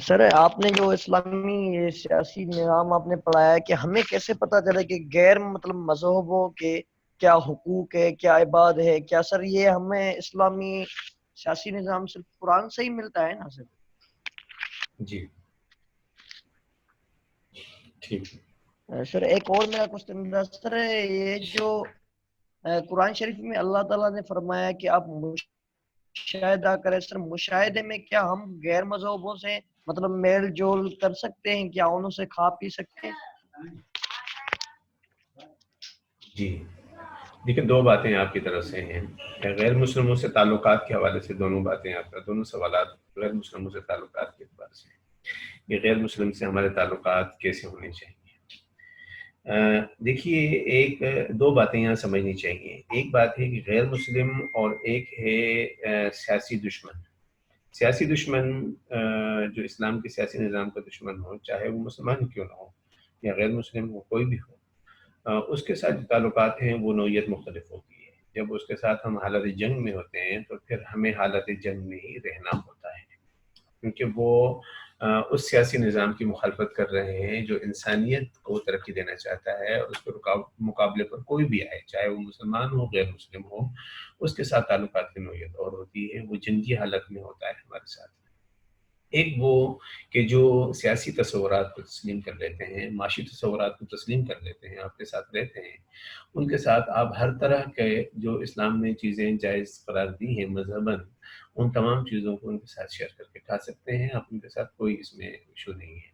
سر آپ نے جو اسلامی سیاسی نظام آپ نے پڑھایا ہے کہ ہمیں کیسے پتا چلے کہ غیر مطلب مذہبوں کے کیا حقوق ہے، کیا عباد ہے، کیا سر یہ ہمیں اسلامی سیاسی نظام صرف قرآن سے ہی ملتا ہے نا سر؟ جی ٹھیک. سر ایک اور میرا کوشچن تھا سر، یہ جو قرآن شریف میں اللہ تعالیٰ نے فرمایا کہ آپ مشاہدہ کریں، سر مشاہدے میں کیا ہم غیر مذہبوں سے مطلب میل جول کر سکتے ہیں؟ کیا انہوں سے کھا پی سکتے ہیں؟ جی دیکھیں، دو باتیں آپ کی طرف سے ہیں. غیر مسلموں سے تعلقات کے حوالے سے دونوں باتیں آپ کا، دونوں سوالات غیر مسلموں سے تعلقات کے اعتبار سے. یہ غیر مسلم سے ہمارے تعلقات کیسے ہونے چاہیے؟ دیکھیے، ایک دو باتیں یہاں سمجھنی چاہیے. ایک بات ہے کہ غیر مسلم اور ایک ہے سیاسی دشمن. سیاسی دشمن جو اسلام کے سیاسی نظام کا دشمن ہو، چاہے وہ مسلمان کیوں نہ ہو یا غیر مسلم ہو، کوئی بھی ہو، اس کے ساتھ جو تعلقات ہیں وہ نوعیت مختلف ہوتی ہے. جب اس کے ساتھ ہم حالت جنگ میں ہوتے ہیں تو پھر ہمیں حالت جنگ میں ہی رہنا ہوتا ہے، کیونکہ وہ اس سیاسی نظام کی مخالفت کر رہے ہیں جو انسانیت کو ترقی دینا چاہتا ہے. اس کے مقابلے پر کوئی بھی آئے، چاہے وہ مسلمان ہو غیر مسلم ہو، اس کے ساتھ تعلقات کی نوعیت اور ہوتی ہے. وہ جنگی حالت میں ہوتا ہے ہمارے ساتھ. ایک وہ کہ جو سیاسی تصورات کو تسلیم کر لیتے ہیں، معاشی تصورات کو تسلیم کر لیتے ہیں، آپ کے ساتھ رہتے ہیں، ان کے ساتھ آپ ہر طرح کے جو اسلام نے چیزیں جائز قرار دی ہیں مذہباً، ان تمام چیزوں کو ان کے ساتھ شیئر کر کے کھا سکتے ہیں. آپ ان کے ساتھ کوئی اس میں ایشو نہیں ہے.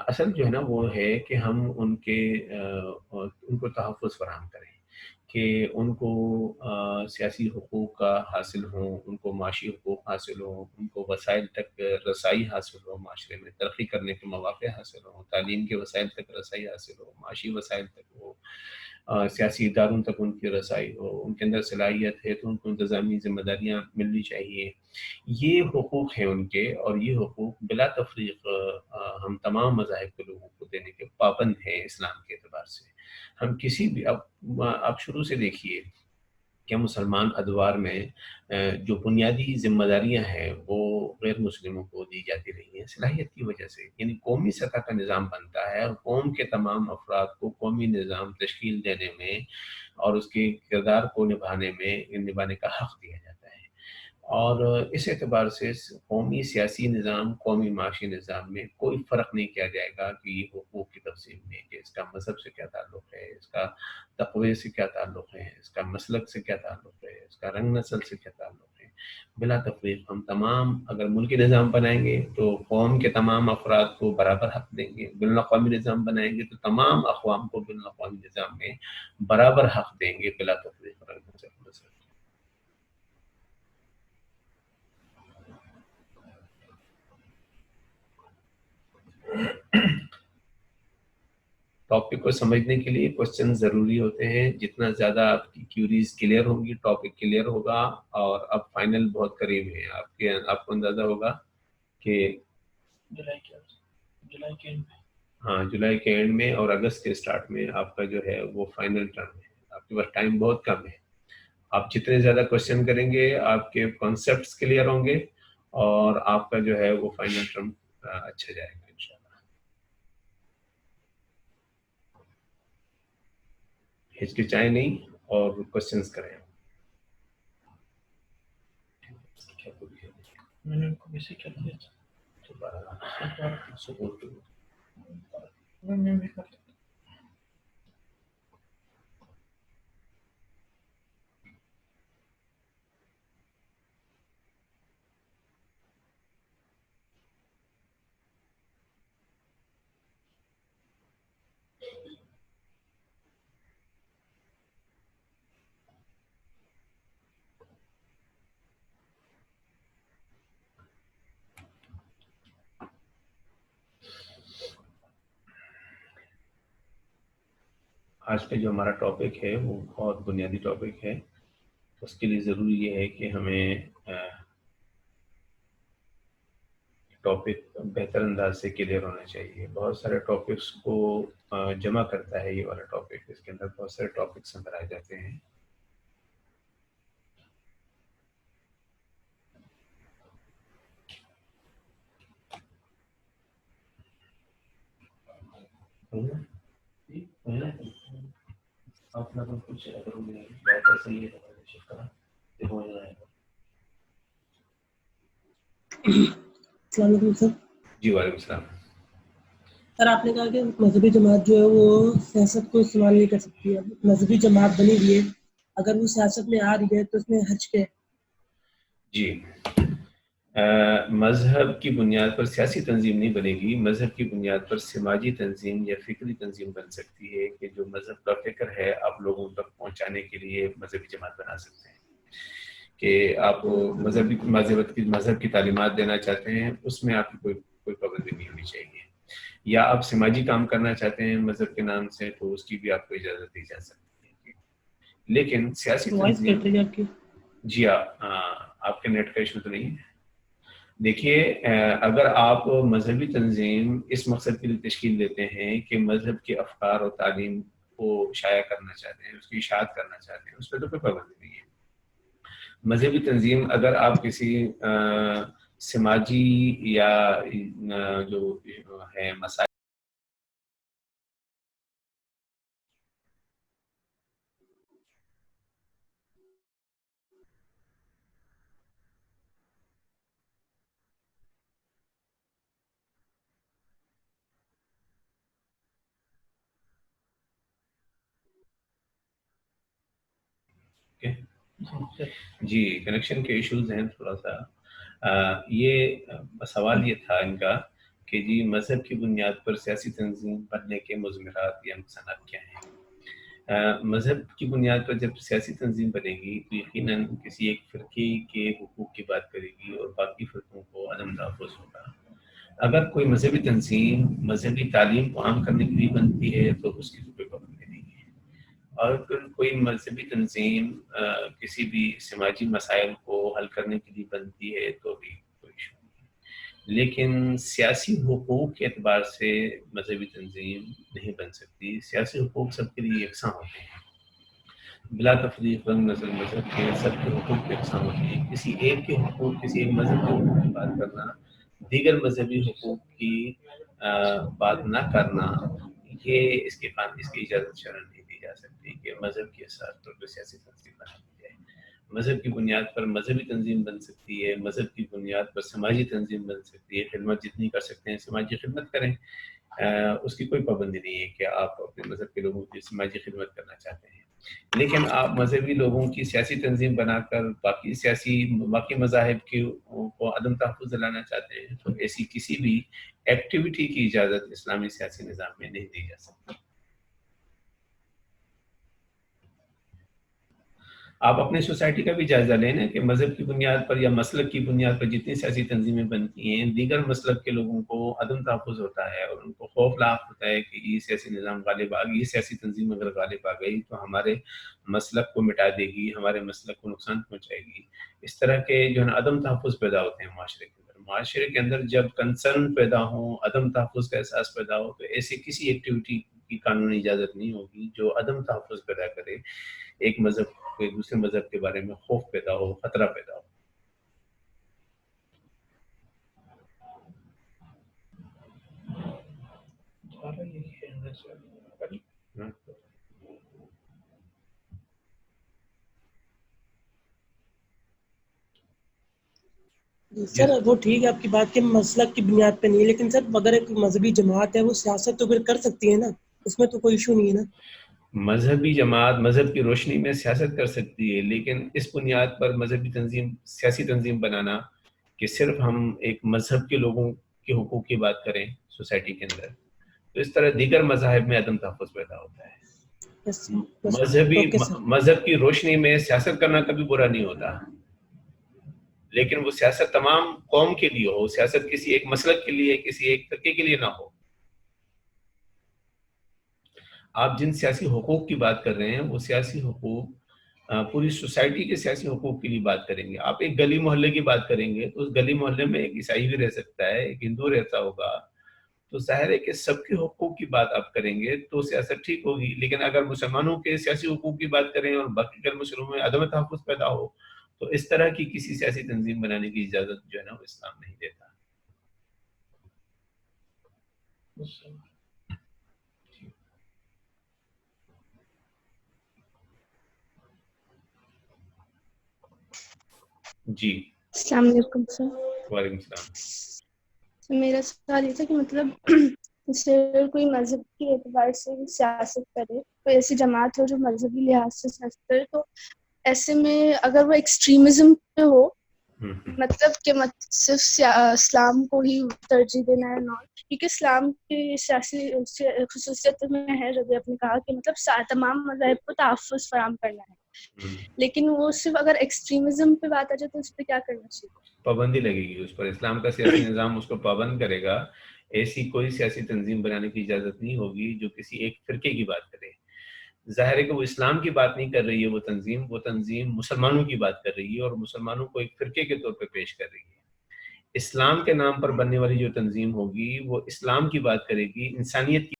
اصل جو ہے نا وہ ہے کہ ہم ان کو تحفظ فراہم کریں، کہ ان کو سیاسی حقوق کا حاصل ہوں، ان کو معاشی حقوق حاصل ہوں، ان کو وسائل تک رسائی حاصل ہو، معاشرے میں ترقی کرنے کے مواقع حاصل ہوں، تعلیم کے وسائل تک رسائی حاصل ہو، معاشی وسائل تک ہو، سیاسی اداروں تک ان کی رسائی ہو. ان کے اندر صلاحیت ہے تو ان کو انتظامی ذمہ داریاں ملنی چاہیے. یہ حقوق ہیں ان کے، اور یہ حقوق بلا تفریق ہم تمام مذاہب کے لوگوں کو دینے کے پابند ہیں اسلام کے اعتبار سے. ہم کسی بھی اب شروع سے دیکھیے کہ مسلمان ادوار میں جو بنیادی ذمہ داریاں ہیں وہ غیر مسلموں کو دی جاتی رہی ہیں صلاحیت کی وجہ سے. یعنی قومی سطح کا نظام بنتا ہے اور قوم کے تمام افراد کو قومی نظام تشکیل دینے میں اور اس کے کردار کو نبھانے کا حق دیا جاتا ہے. اور اس اعتبار سے قومی سیاسی نظام، قومی معاشی نظام میں کوئی فرق نہیں کیا جائے گا کہ یہ حقوق کی تقسیم میں کہ اس کا مذہب سے کیا تعلق ہے، اس کا تقوی سے کیا تعلق ہے، اس کا مسلک سے کیا تعلق ہے، اس کا رنگ نسل سے کیا تعلق ہے. بلا تفریق ہم تمام اگر ملکی نظام بنائیں گے تو قوم کے تمام افراد کو برابر حق دیں گے. بین الاقوامی نظام بنائیں گے تو تمام اقوام کو بین الاقوامی نظام میں برابر حق دیں گے بلا تفریق رنگ نسل. ٹاپک کو سمجھنے کے لیے کوشچن ضروری ہوتے ہیں. جتنا زیادہ آپ کی کیوریز کلیئر ہوں گی، ٹاپک کلیئر ہوگا. اور اب فائنل بہت قریب ہے. آپ کو اندازہ ہوگا کہ جولائی کے اینڈ میں اور اگست کے سٹارٹ میں آپ کا جو ہے وہ فائنل ٹرم ہے. آپ کے پاس ٹائم بہت کم ہے. آپ جتنے زیادہ کوشچن کریں گے آپ کے کانسیپٹس کلیئر ہوں گے اور آپ کا جو ہے وہ فائنل ٹرم اچھا جائے گا انشاءاللہ. ہچکچائیں نہیں اور کوشچنس کریں. میں نے ان کو میسج کر دیا تھا سپورٹ میں بھی کر. آج کا جو ہمارا ٹاپک ہے وہ بہت بنیادی ٹاپک ہے. اس کے لیے ضروری یہ ہے کہ ہمیں ٹاپک بہتر انداز سے کلیئر ہونا چاہیے. بہت سارے ٹاپکس کو جمع کرتا ہے یہ والا ٹاپک، اس کے اندر بہت سارے ٹاپکس اندر آ جاتے ہیں. کچھ اگر بات ایسی ہے السلام علیکم سر. جی وعلیکم السلام. سر آپ نے کہا کہ مذہبی جماعت جو ہے وہ سیاست کو استعمال نہیں کر سکتی ہے. مذہبی جماعت بنی ہوئی ہے، اگر وہ سیاست میں آ رہی ہے تو اس میں حج کیا ہے؟ جی مذہب کی بنیاد پر سیاسی تنظیم نہیں بنے گی، مذہب کی بنیاد پر سماجی تنظیم یا فکری تنظیم بن سکتی ہے کہ جو مذہب کا فکر ہے آپ لوگوں تک پہنچانے کے لیے مذہبی جماعت بنا سکتے ہیں. کہ آپ مذہب کی تعلیمات دینا چاہتے ہیں، اس میں آپ کی کوئی پابندی نہیں ہونی چاہیے. یا آپ سماجی کام کرنا چاہتے ہیں مذہب کے نام سے تو اس کی بھی آپ کو اجازت دی جا سکتی ہے. لیکن سیاسی تنظیم، جی آپ کے نیٹ کا ایشو تو نہیں ہے. دیکھیے اگر آپ مذہبی تنظیم اس مقصد کے لیے تشکیل دیتے ہیں کہ مذہب کے افکار اور تعلیم کو شائع کرنا چاہتے ہیں، اس کی اشاعت کرنا چاہتے ہیں، اس پہ تو کوئی پابندی نہیں ہے. مذہبی تنظیم اگر آپ کسی سماجی یا جو ہے مسائل جی کنیکشن کے ایشوز ہیں تھوڑا سا. یہ سوال یہ تھا ان کا کہ جی مذہب کی بنیاد پر سیاسی تنظیم بننے کے مضمرات یا نقصانات کیا ہیں. مذہب کی بنیاد پر جب سیاسی تنظیم بنے گی تو یقیناً کسی ایک فرقے کے حقوق کی بات کرے گی اور باقی فرقوں کو عدم تحفظ ہوگا. اگر کوئی مذہبی تنظیم مذہبی تعلیم کو عام کرنے کے لیے بنتی ہے تو اس کی کوئی پابندی نہیں ہے. اور پھر کوئی مذہبی تنظیم کسی بھی سماجی مسائل کو حل کرنے کے لیے بنتی ہے تو بھی کوئی ایشو نہیں. لیکن سیاسی حقوق کے اعتبار سے مذہبی تنظیم نہیں بن سکتی. سیاسی حقوق سب کے لیے یکساں ہوتے ہیں بلا تفریق رنگ نسل مذہب کے، سب کے حقوق یکساں ہوتے ہیں. کسی ایک کے حقوق، کسی ایک مذہب کے حقوق کی بات کرنا، دیگر مذہبی حقوق کی بات نہ کرنا، یہ اس کی اجازت شرعاً نہیں دی جا سکتی کہ مذہب کی اثرات پر سیاسی تنظیم بنا دی جائے. مذہب کی بنیاد پر مذہبی تنظیم بن سکتی ہے، مذہب کی بنیاد پر سماجی تنظیم بن سکتی ہے. خدمت جتنی کر سکتے ہیں سماجی خدمت کریں، اس کی کوئی پابندی نہیں ہے کہ آپ اپنے مذہب کے لوگوں کی سماجی خدمت کرنا چاہتے ہیں. لیکن آپ مذہبی لوگوں کی سیاسی تنظیم بنا کر باقی مذاہب کو عدم تحفظ دلانا چاہتے ہیں تو ایسی کسی بھی ایکٹیویٹی کی اجازت اسلامی سیاسی نظام میں نہیں دی جا سکتی. آپ اپنی سوسائٹی کا بھی جائزہ لیں نا کہ مذہب کی بنیاد پر یا مسلک کی بنیاد پر جتنی سیاسی تنظیمیں بنتی ہیں دیگر مسلک کے لوگوں کو عدم تحفظ ہوتا ہے اور ان کو خوف لاحق ہوتا ہے کہ یہ سیاسی نظام غالب آ گئی، یہ سیاسی تنظیم اگر غالب آ گئی تو ہمارے مسلک کو مٹا دے گی، ہمارے مسلک کو نقصان پہنچائے گی. اس طرح کے جو ہے نا عدم تحفظ پیدا ہوتے ہیں معاشرے کے اندر جب کنسرن پیدا ہو، عدم تحفظ کا احساس پیدا ہو تو ایسی کسی ایکٹیویٹی کی قانونی اجازت نہیں ہوگی جو عدم تحفظ پیدا کرے، ایک مذہب کو دوسرے مذہب کے بارے میں خوف پیدا ہو، خطرہ پیدا ہو. سر وہ ٹھیک ہے آپ کی بات کہ مسلک کی بنیاد پہ نہیں ہے، لیکن سر اگر ایک مذہبی جماعت ہے وہ سیاست تو پھر کر سکتی ہے نا، اس میں تو کوئی ایشو نہیں ہے نا. مذہبی جماعت مذہب کی روشنی میں سیاست کر سکتی ہے، لیکن اس بنیاد پر مذہبی تنظیم سیاسی تنظیم بنانا کہ صرف ہم ایک مذہب کے لوگوں کے حقوق کی بات کریں سوسائٹی کے اندر تو اس طرح دیگر مذاہب میں عدم تحفظ پیدا ہوتا ہے. مذہب کی روشنی میں سیاست کرنا کبھی برا نہیں ہوتا، لیکن وہ سیاست تمام قوم کے لیے ہو، سیاست کسی ایک مسلک کے لیے، کسی ایک فرقے کے لیے نہ ہو. آپ جن سیاسی حقوق کی بات کر رہے ہیں وہ سیاسی حقوق پوری سوسائٹی کے سیاسی حقوق کے لیے بات کریں گے. آپ ایک گلی محلے کی بات کریں گے تو اس گلی محلے میں ایک عیسائی بھی رہ سکتا ہے, ایک ہندو رہتا ہوگا, تو ظاہر ہے کہ سب کے حقوق کی بات آپ کریں گے تو سیاست ٹھیک ہوگی. لیکن اگر مسلمانوں کے سیاسی حقوق کی بات کریں اور باقی غیر مسلموں میں عدم تحفظ پیدا ہو تو اس طرح کی کسی سیاسی تنظیم بنانے کی اجازت جو ہے نا وہ اسلام نہیں دیتا. جی السلام علیکم سر. وعلیکم السلام. میرا سوال یہ تھا کہ مطلب جیسے کوئی مذہب کے اعتبار سے سیاست کرے, کوئی ایسی جماعت ہو جو مذہبی لحاظ سے سیاست کرے, تو ایسے میں اگر وہ ایکسٹریمزم پہ ہو, مطلب کہ صرف اسلام کو ہی ترجیح دینا ہے نہ, کیونکہ اسلام کی سیاسی خصوصیت میں ہے جو آپ نے کہا کہ مطلب تمام مذاہب کو تحفظ فراہم کرنا ہے, لیکن وہ صرف اگر ایکسٹریمزم پہ بات آ جائے تو اس پہ کیا کرنا چاہیے؟ پابندی لگے گی اس پر, اسلام کا سیاسی نظام اس کو پابند کرے گا. ایسی کوئی سیاسی تنظیم بنانے کی اجازت نہیں ہوگی جو کسی ایک فرقے کی بات کرے. ظاہر ہے کہ وہ اسلام کی بات نہیں کر رہی ہے, وہ تنظیم مسلمانوں کی بات کر رہی ہے اور مسلمانوں کو ایک فرقے کے طور پہ پیش کر رہی ہے. اسلام کے نام پر بننے والی جو تنظیم ہوگی وہ اسلام کی بات کرے گی, انسانیت کی